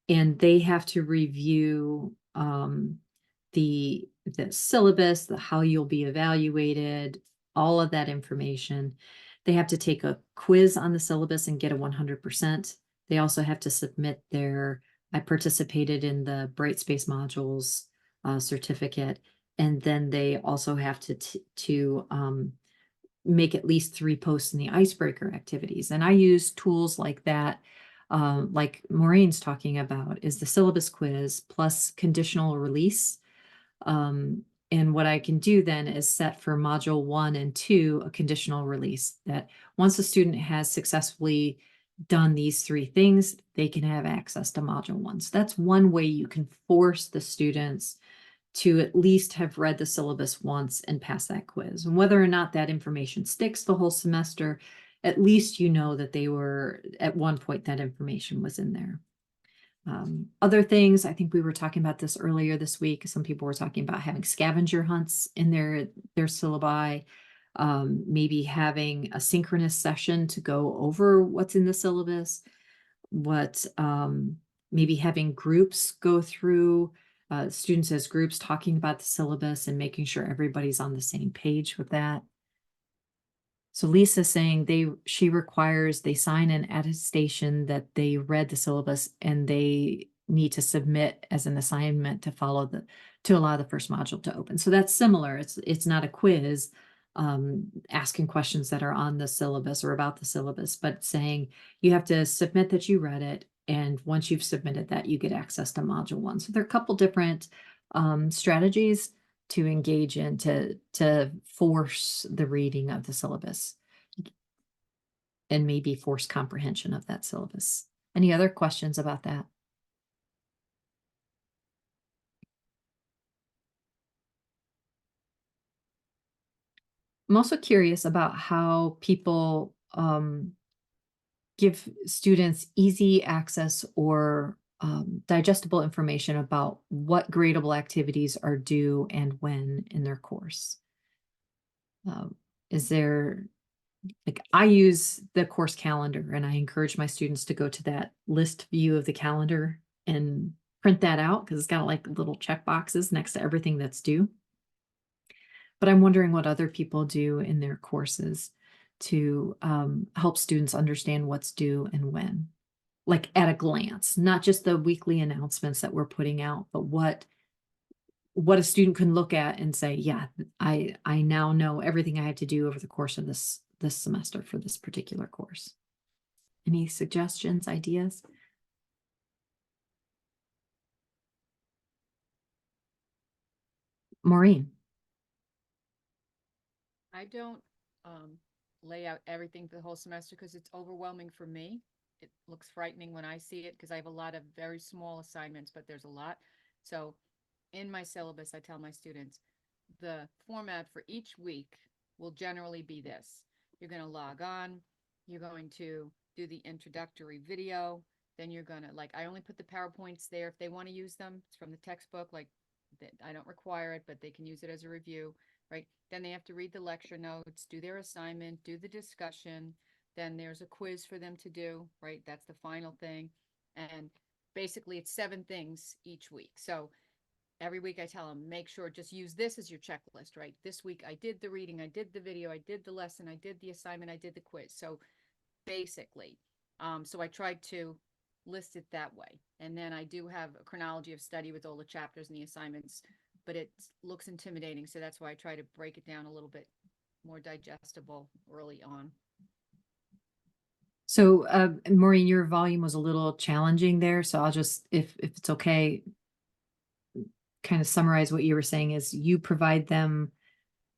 And they have to review the syllabus, how you'll be evaluated, all of that information. They have to take a quiz on the syllabus and get a 100%. They also have to submit I participated in the Brightspace modules certificate. And then they also have to make at least 3 posts in the icebreaker activities. And I use tools like that, like Maureen's talking about, is the syllabus quiz plus conditional release. And what I can do then is set for module 1 and 2 a conditional release, that once a student has successfully done these 3 things, they can have access to module 1. So that's one way you can force the students to at least have read the syllabus once and pass that quiz. And whether or not that information sticks the whole semester, at least you know that they were, at one point, that information was in there. Other things, I think we were talking about this earlier this week. Some people were talking about having scavenger hunts in their syllabi, maybe having a synchronous session to go over what's in the syllabus, maybe having groups go through, students as groups talking about the syllabus and making sure everybody's on the same page with that. So Lisa's saying she requires they sign an attestation that they read the syllabus and they need to submit as an assignment to allow the first module to open. So that's similar. It's not a quiz, asking questions that are on the syllabus or about the syllabus, but saying you have to submit that you read it. And once you've submitted that, you get access to module 1. So there are a couple different strategies to engage in to force the reading of the syllabus and maybe force comprehension of that syllabus. Any other questions about that? I'm also curious about how people give students easy access or digestible information about what gradable activities are due and when in their course. Is there, like, I use the course calendar and I encourage my students to go to that list view of the calendar and print that out because it's got like little check boxes next to everything that's due. But I'm wondering what other people do in their courses to help students understand what's due and when, like at a glance, not just the weekly announcements that we're putting out, but what a student can look at and say, yeah, I now know everything I have to do over the course of this semester for this particular course. Any suggestions, ideas? Maureen? I don't lay out everything for the whole semester because it's overwhelming for me. It looks frightening when I see it because I have a lot of very small assignments, but there's a lot. So in my syllabus, I tell my students the format for each week will generally be this. You're going to log on, you're going to do the introductory video, then you're going to, like, I only put the PowerPoints there if they want to use them. It's from the textbook, like, I don't require it, but they can use it as a review, right? Then they have to read the lecture notes, do their assignment, do the discussion. Then there's a quiz for them to do, right? That's the final thing. And basically it's 7 things each week. So every week I tell them, make sure, just use this as your checklist, right? This week I did the reading, I did the video, I did the lesson, I did the assignment, I did the quiz. So basically So I tried to list it that way. And then I do have a chronology of study with all the chapters and the assignments, but it looks intimidating. So that's why I try to break it down a little bit more digestible early on. So, Maureen, your volume was a little challenging there, so I'll just, if it's okay, kind of summarize what you were saying is you provide them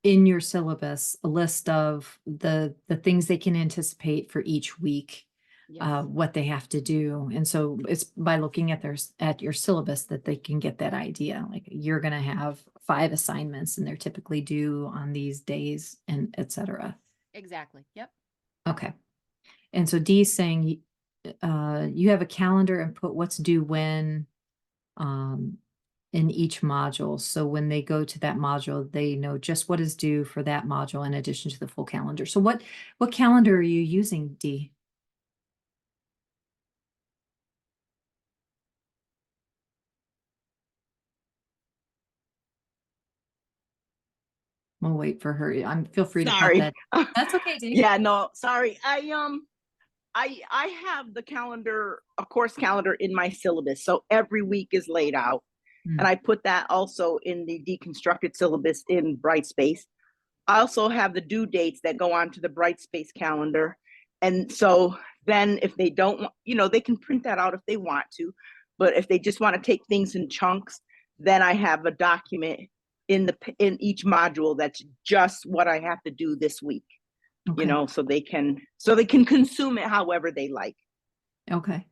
in your syllabus a list of the things they can anticipate for each week, Yes, what they have to do. And so it's by looking at at your syllabus that they can get that idea. Like you're going to have 5 assignments and they're typically due on these days and et cetera. exactly. Yep. Okay. And so Dee's saying, you have a calendar and put what's due when, in each module. So when they go to that module, they know just what is due for that module in addition to the full calendar. So what calendar are you using, Dee? We'll wait for her. Feel free to pop Sorry. that. That's okay, Dee. Yeah, no, sorry. I have the calendar, a course calendar in my syllabus. So every week is laid out. Hmm. And I put that also in the deconstructed syllabus in Brightspace. I also have the due dates that go onto the Brightspace calendar. And so then if they don't want, they can print that out if they want to. But if they just want to take things in chunks, then I have a document in each module that's just what I have to do this week. Okay. So they can consume it however they like. Okay.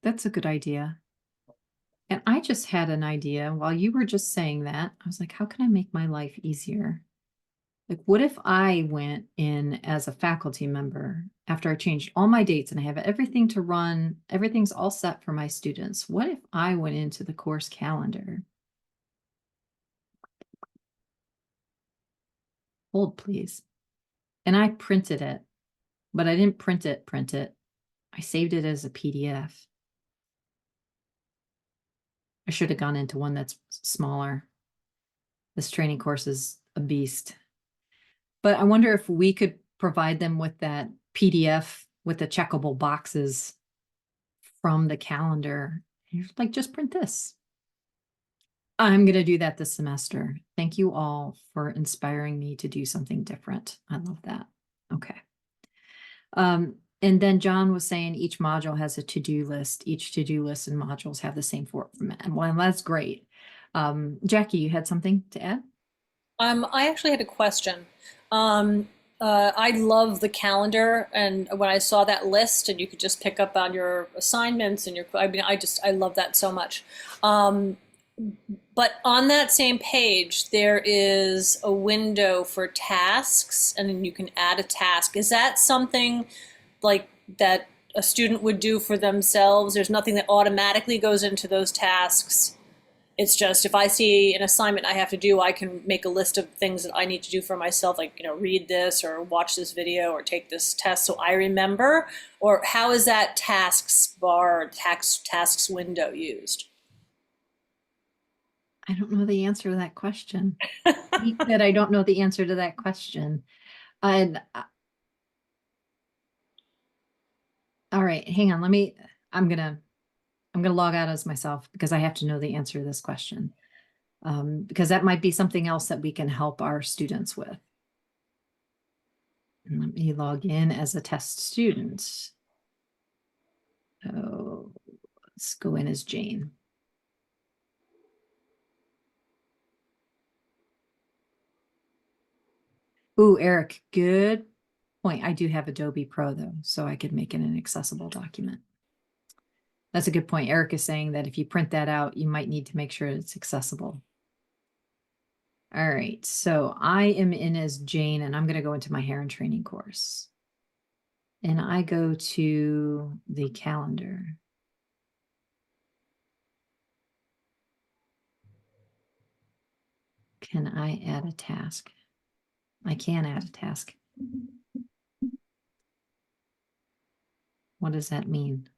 That's a good idea. And I just had an idea while you were just saying that. I was like, how can I make my life easier? Like, what if I went in as a faculty member after I changed all my dates and I have everything to run, everything's all set for my students? What if I went into the course calendar? Hold, please. And I printed it, but I didn't print it. I saved it as a PDF. I should have gone into one that's smaller. This training course is a beast. But I wonder if we could provide them with that PDF with the checkable boxes from the calendar. You're like, just print this. I'm going to do that this semester. Thank you all for inspiring me to do something different. I love that. Okay. And then John was saying each module has a to-do list. Each to-do list and modules have the same format. Well, that's great. Jackie, you had something to add? I actually had a question. I love the calendar, and when I saw that list, and you could just pick up on your assignments and I love that so much. But on that same page, there is a window for tasks, and then you can add a task. Is that something like that a student would do for themselves? There's nothing that automatically goes into those tasks. It's just if I see an assignment I have to do, I can make a list of things that I need to do for myself, like, read this or watch this video or take this test so I remember. Or how is that tasks bar, tasks window used? I don't know the answer to that question. He said, I don't know the answer to that question. And all right, hang on. I'm gonna log out as myself because I have to know the answer to this question. Because that might be something else that we can help our students with. And let me log in as a test student. So let's go in as Jane. Ooh, Eric, good point. I do have Adobe Pro though, so I could make it an accessible document. That's a good point. Eric is saying that if you print that out, you might need to make sure it's accessible. All right, so I am in as Jane and I'm going to go into my hair and training course. And I go to the calendar. Can I add a task? I can add a task. What does that mean?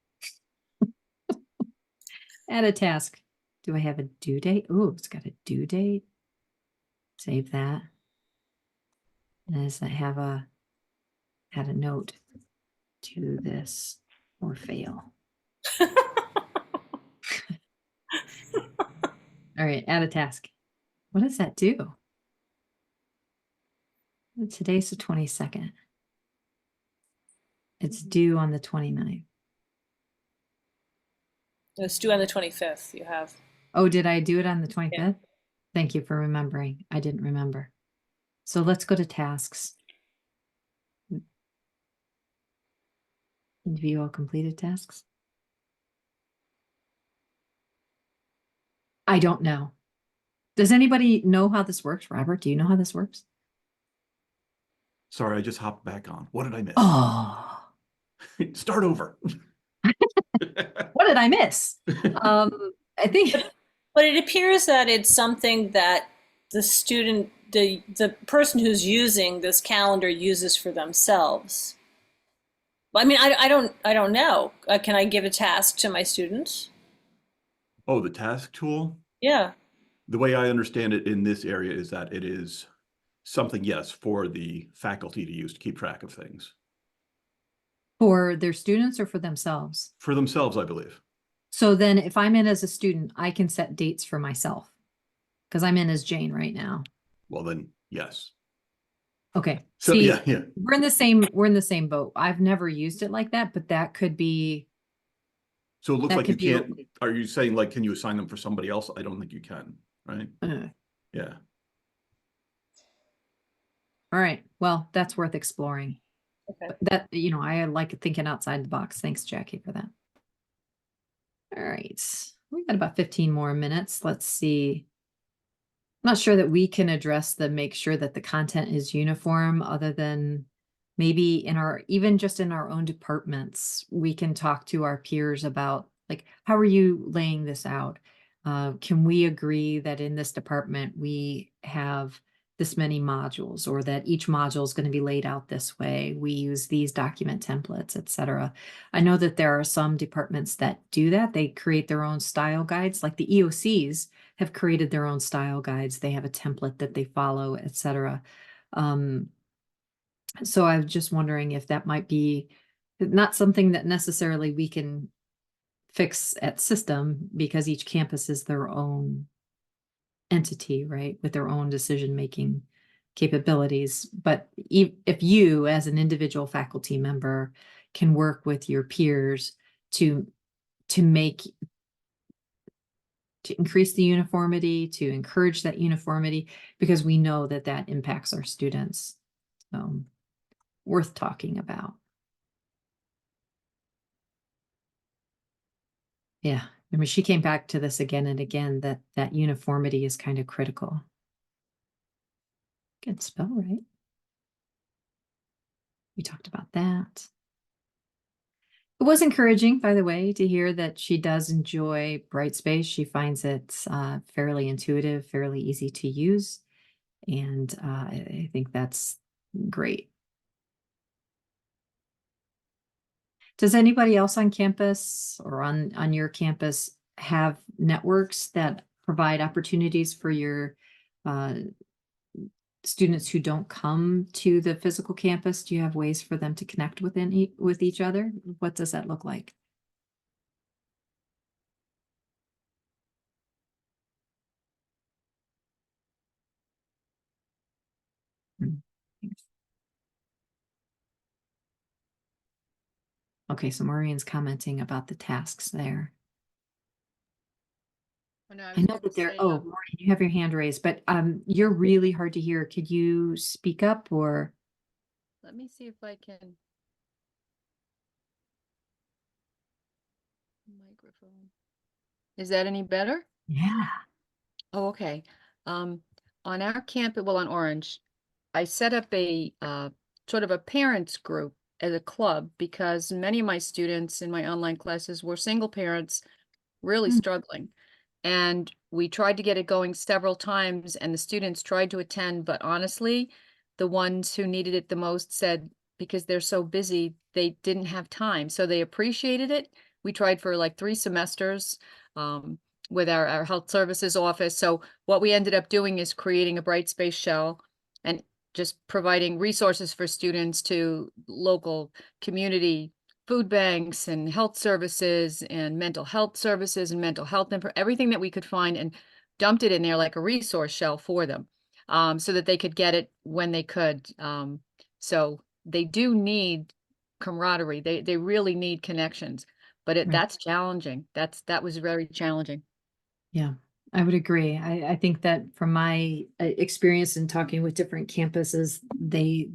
Add a task. Do I have a due date? Oh, it's got a due date. Save that. And does that have add a note to this or fail. All right, add a task. What does that do? Today's the 22nd. It's due on the 29th. It's due on the 25th. You have. Oh, did I do it on the 25th? Thank you for remembering. I didn't remember. So let's go to tasks. View all completed tasks. I don't know. Does anybody know how this works? Robert, do you know how this works? Sorry, I just hopped back on. What did I miss? Oh, Start over. what did I miss? I think But it appears that it's something that the student, the person who's using this calendar uses for themselves. I mean, I don't know. Can I give a task to my students? Oh, the task tool? Yeah. The way I understand it in this area is that it is something, yes, for the faculty to use to keep track of things. for their students or for themselves. For themselves, I believe. So then if I'm in as a student, I can set dates for myself because I'm in as Jane right now. Well, then, yes. Okay. So, See, yeah. we're in the same boat. I've never used it like that, but that could be. So it looks That like you could be a- can't, are you saying like, can you assign them for somebody else? I don't think you can, right? Yeah. All right. Well, that's worth exploring. Okay. That, I like thinking outside the box. Thanks, Jackie, for that. All right. We got about 15 more minutes. Let's see. I'm not sure that we can address make sure that the content is uniform other than maybe even just in our own departments, we can talk to our peers about like, how are you laying this out? Can we agree that in this department, we have this many modules or that each module is going to be laid out this way? We use these document templates, etc. I know that there are some departments that do that. They create their own style guides, like the EOCs have created their own style guides. They have a template that they follow, etc. So I was just wondering if that might be not something that necessarily we can fix at system because each campus is their own entity, right? With their own decision-making capabilities. But if you, as an individual faculty member, can work with your peers to increase the uniformity, to encourage that uniformity, because we know that that impacts our students. So worth talking about. Yeah, I mean, she came back to this again and again, that uniformity is kind of critical. Good spell, right? We talked about that. It was encouraging, by the way, to hear that she does enjoy Brightspace. She finds it fairly intuitive, fairly easy to use. And I think that's great. Does anybody else on campus or on your campus have networks that provide opportunities for your students who don't come to the physical campus? Do you have ways for them to connect with each other? What does that look like? Thanks. Okay, so Maureen's commenting about the tasks there. Oh, no, I I was know gonna that say, Maureen, you have your hand raised, but you're really hard to hear. Could you speak up or? let me see if I can. Microphone. Is that any better? Yeah. Oh, okay. On our campus, well, on Orange, I set up a sort of a parents group as a club because many of my students in my online classes were single parents really Mm. struggling. And we tried to get it going several times and the students tried to attend, but honestly, the ones who needed it the most said because they're so busy, they didn't have time. So they appreciated it. We tried for like 3 semesters with our health services office. So what we ended up doing is creating a Brightspace shell and just providing resources for students to local community food banks and health services and mental health services and mental health info, everything that we could find, and dumped it in there like a resource shelf for them, so that they could get it when they could. So they do need camaraderie. They really need connections, but Right. that's challenging. That was very challenging. Yeah, I would agree. I think that from my experience in talking with different campuses, they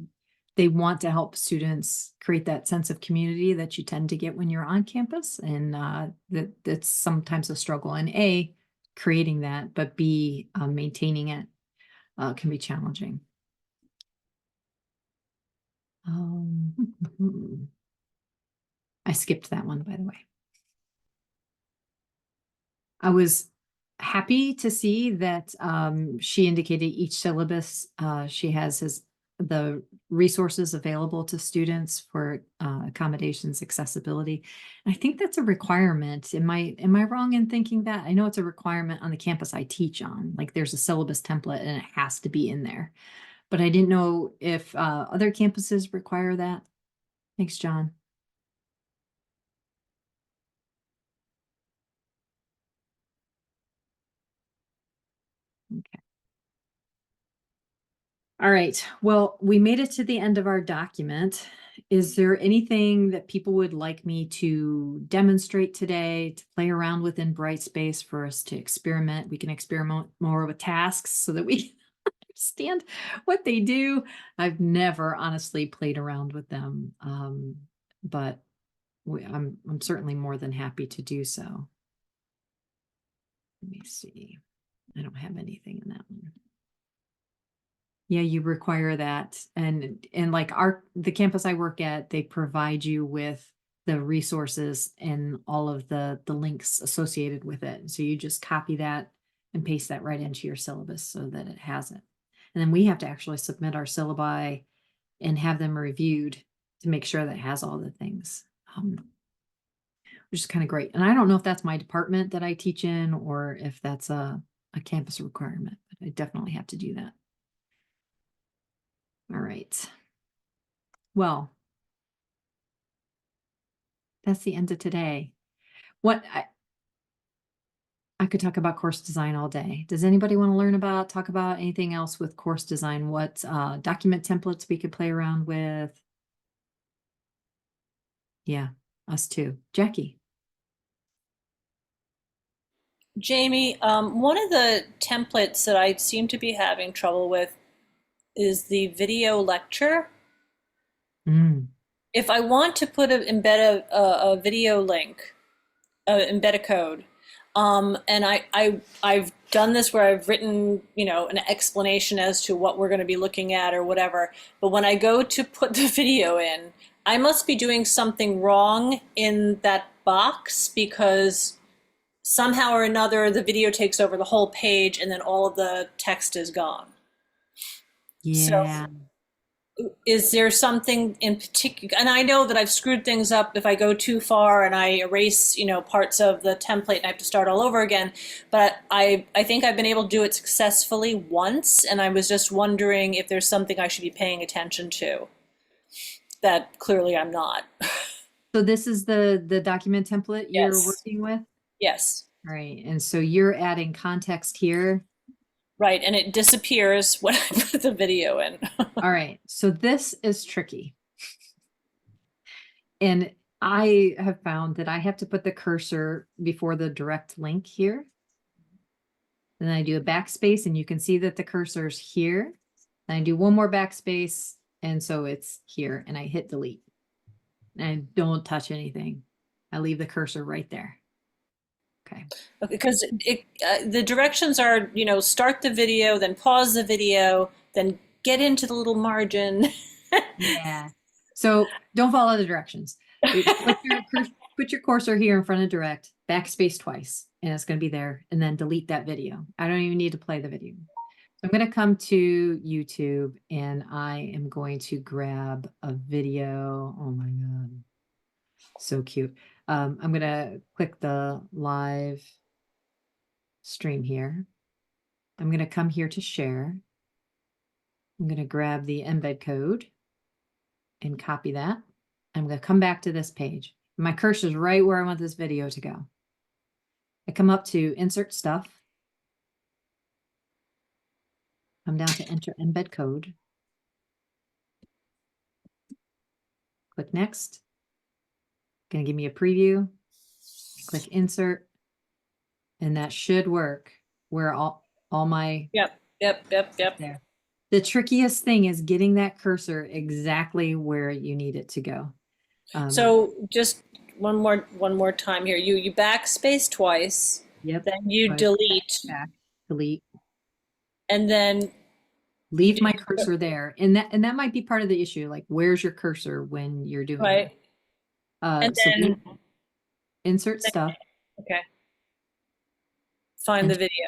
want to help students create that sense of community that you tend to get when you're on campus, and that's sometimes a struggle. And A, creating that, but B, maintaining it can be challenging. I skipped that one, by the way. I was happy to see that she indicated each syllabus she has the resources available to students for accommodations, accessibility. And I think that's a requirement. Am I wrong in thinking that? I know it's a requirement on the campus I teach on. Like there's a syllabus template and it has to be in there. But I didn't know if other campuses require that. Thanks, John. Okay. All right. Well, we made it to the end of our document. Is there anything that people would like me to demonstrate today, to play around with in Brightspace for us to experiment? We can experiment more with tasks so that we understand what they do. I've never honestly played around with them, but I'm certainly more than happy to do so. Let me see. I don't have anything in that one. Yeah, you require that. And like the campus I work at, they provide you with the resources and all of the links associated with it. So you just copy that and paste that right into your syllabus so that it has it. And then we have to actually submit our syllabi and have them reviewed to make sure that it has all the things. Which is kind of great. And I don't know if that's my department that I teach in or if that's a campus requirement, but I definitely have to do that. All right. Well, that's the end of today. What I could talk about course design all day. Does anybody want to talk about anything else with course design? What document templates we could play around with? Yeah, us too. Jackie. Jamie, one of the templates that I seem to be having trouble with is the video lecture. If I want to embed a video link, embed a code, and I've done this where I've written, an explanation as to what we're going to be looking at or whatever. But when I go to put the video in, I must be doing something wrong in that box because somehow or another the video takes over the whole page and then all of the text is gone. Yeah. So is there something in particular? And I know that I've screwed things up if I go too far and I erase, parts of the template and I have to start all over again. But I think I've been able to do it successfully once, and I was just wondering if there's something I should be paying attention to that clearly I'm not. So this is the document template you're Yes. working with? Yes. All right. And so you're adding context here. Right, and it disappears when I put the video in. All right. So this is tricky. And I have found that I have to put the cursor before the direct link here. Then I do a backspace and you can see that the cursor's here. Then I do one more backspace and so it's here and I hit delete. And I don't touch anything. I leave the cursor right there. Okay. Because the directions are, start the video, then pause the video, then get into the little margin. Yeah. So don't follow the directions. Put your cursor here in front of direct, backspace twice, and it's going to be there, and then delete that video. I don't even need to play the video. So I'm going to come to YouTube and I am going to grab a video. Oh my God. So cute. I'm going to click the live stream here. I'm going to come here to share. I'm going to grab the embed code and copy that. I'm going to come back to this page. My cursor is right where I want this video to go. I come up to insert stuff. Come down to enter embed code. Click next. Going to give me a preview. Click insert. And that should work where all my Yep. there. The trickiest thing is getting that cursor exactly where you need it to go. So just one more time here. You backspace twice, Yep. then you Right. delete, Back, delete, and then leave my cursor there. And that might be part of the issue. Like, where's your cursor when you're doing right, it? and So then insert stuff, okay, find the Enter. video.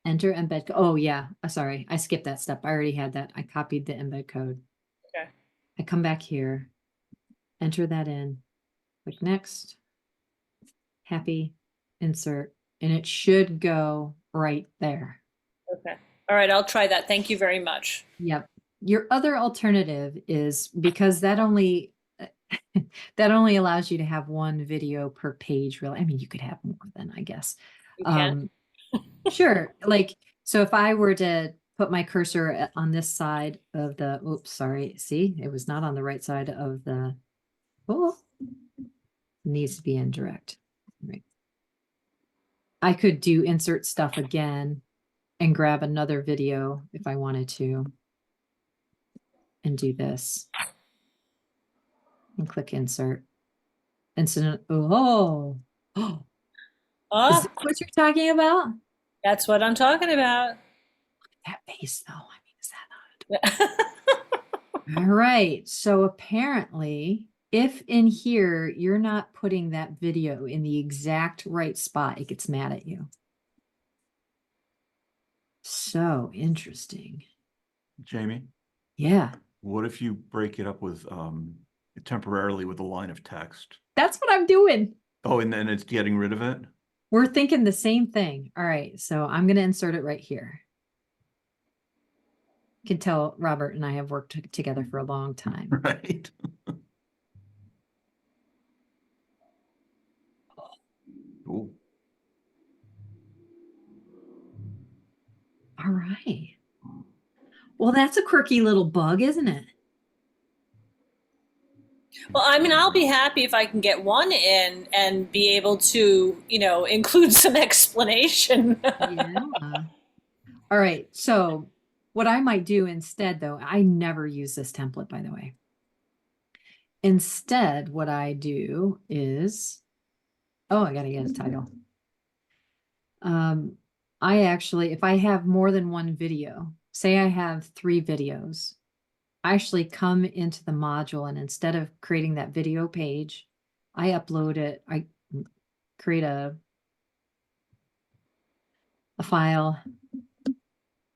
enter embed. Oh yeah, sorry, I skipped that step. I already had that. I copied the embed code. Okay. I come back here, enter that in, click next, happy, insert, and it should go right there. Okay. All right, I'll try that. Thank you very much. Yep. Your other alternative is because that only that only allows you to have one video per page, really. I mean, you could have more than, I guess. You can. Sure. Like, so if I were to put my cursor on this side of the, oops, sorry. See, it was not on the right side of the, oh, needs to be indirect. Right. I could do insert stuff again and grab another video if I wanted to and do this and click insert. Incident. Oh, is Oh, this what you're talking about? that's what I'm talking about. That face though. I mean, is that not? All right. So apparently, if in here you're not putting that video in the exact right spot, it gets mad at you. So interesting. Jamie, Yeah. what if you break it up with temporarily with a line of text? That's what I'm doing. Oh, and then it's getting rid of it? We're thinking the same thing. All right. So I'm going to insert it right here. You can tell Robert and I have worked together for a long time. Right. Ooh. All right. Well, that's a quirky little bug, isn't it? Well, I mean, I'll be happy if I can get one in and be able to, include some explanation. Yeah. All right. So what I might do instead, though, I never use this template, by the way. Instead, what I do is, oh, I got to get a title. I actually, if I have more than one video, say I have 3 videos, I actually come into the module and instead of creating that video page, I upload it, I create a file.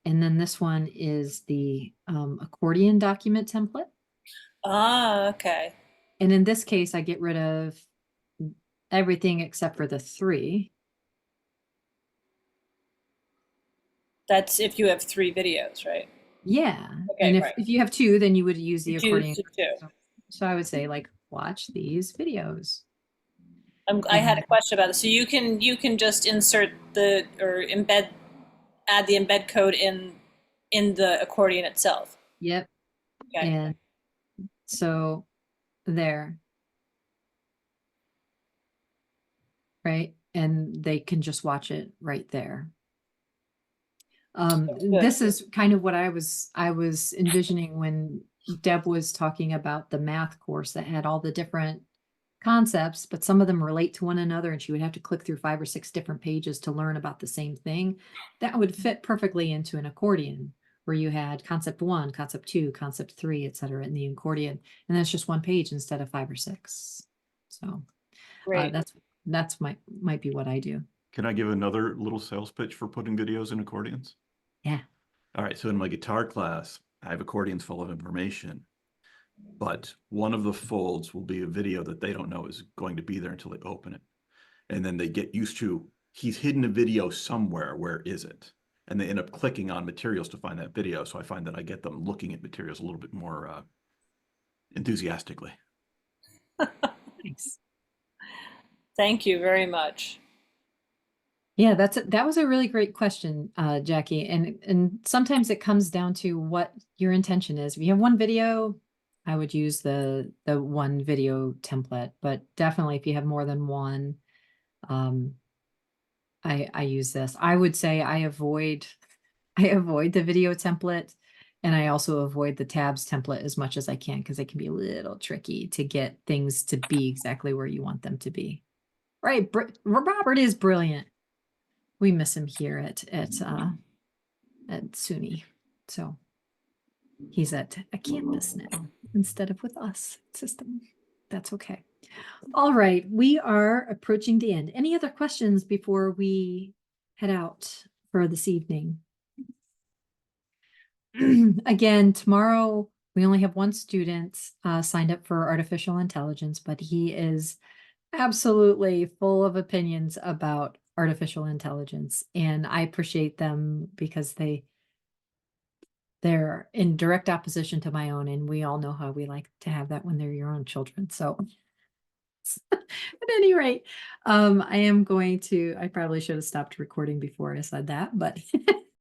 And then this one is the accordion document template. Ah, okay. And in this case, I get rid of everything except for the 3. That's if you have 3 videos, right? Yeah. Okay, And right. if you have 2, then you would use the You accordion. choose to 2. So I would say, like, watch these videos. I had a question about it. So you can just insert or add the embed code in the accordion itself. Yep. Okay. And so there. Right. And they can just watch it right there. This is kind of what I was envisioning when Deb was talking about the math course that had all the different concepts, but some of them relate to one another, and she would have to click through 5 or 6 different pages to learn about the same thing. That would fit perfectly into an accordion where you had concept 1, concept 2, concept 3, etc. in the accordion, and then it's just 1 page instead of 5 or 6. So Great. that's might be what I do. Can I give another little sales pitch for putting videos in accordions? Yeah. All right. So in my guitar class, I have accordions full of information, but one of the folds will be a video that they don't know is going to be there until they open it. And then they get used to, he's hidden a video somewhere. Where is it? And they end up clicking on materials to find that video. So I find that I get them looking at materials a little bit more enthusiastically. Thanks. Thank you very much. Yeah, that was a really great question, Jackie. And sometimes it comes down to what your intention is. If you have one video, I would use the one video template, but definitely if you have more than one, I use this. I would say I avoid the video template, and I also avoid the tabs template as much as I can because it can be a little tricky to get things to be exactly where you want them to be. Right, Robert is brilliant. We miss him here at SUNY. So he's at a campus now instead of with us system. That's okay. All right, we are approaching the end. Any other questions before we head out for this evening? Again, tomorrow we only have one student signed up for artificial intelligence, but he is absolutely full of opinions about artificial intelligence, and I appreciate them because they're in direct opposition to my own, and we all know how we like to have that when they're your own children. So at any rate, I probably should have stopped recording before I said that, but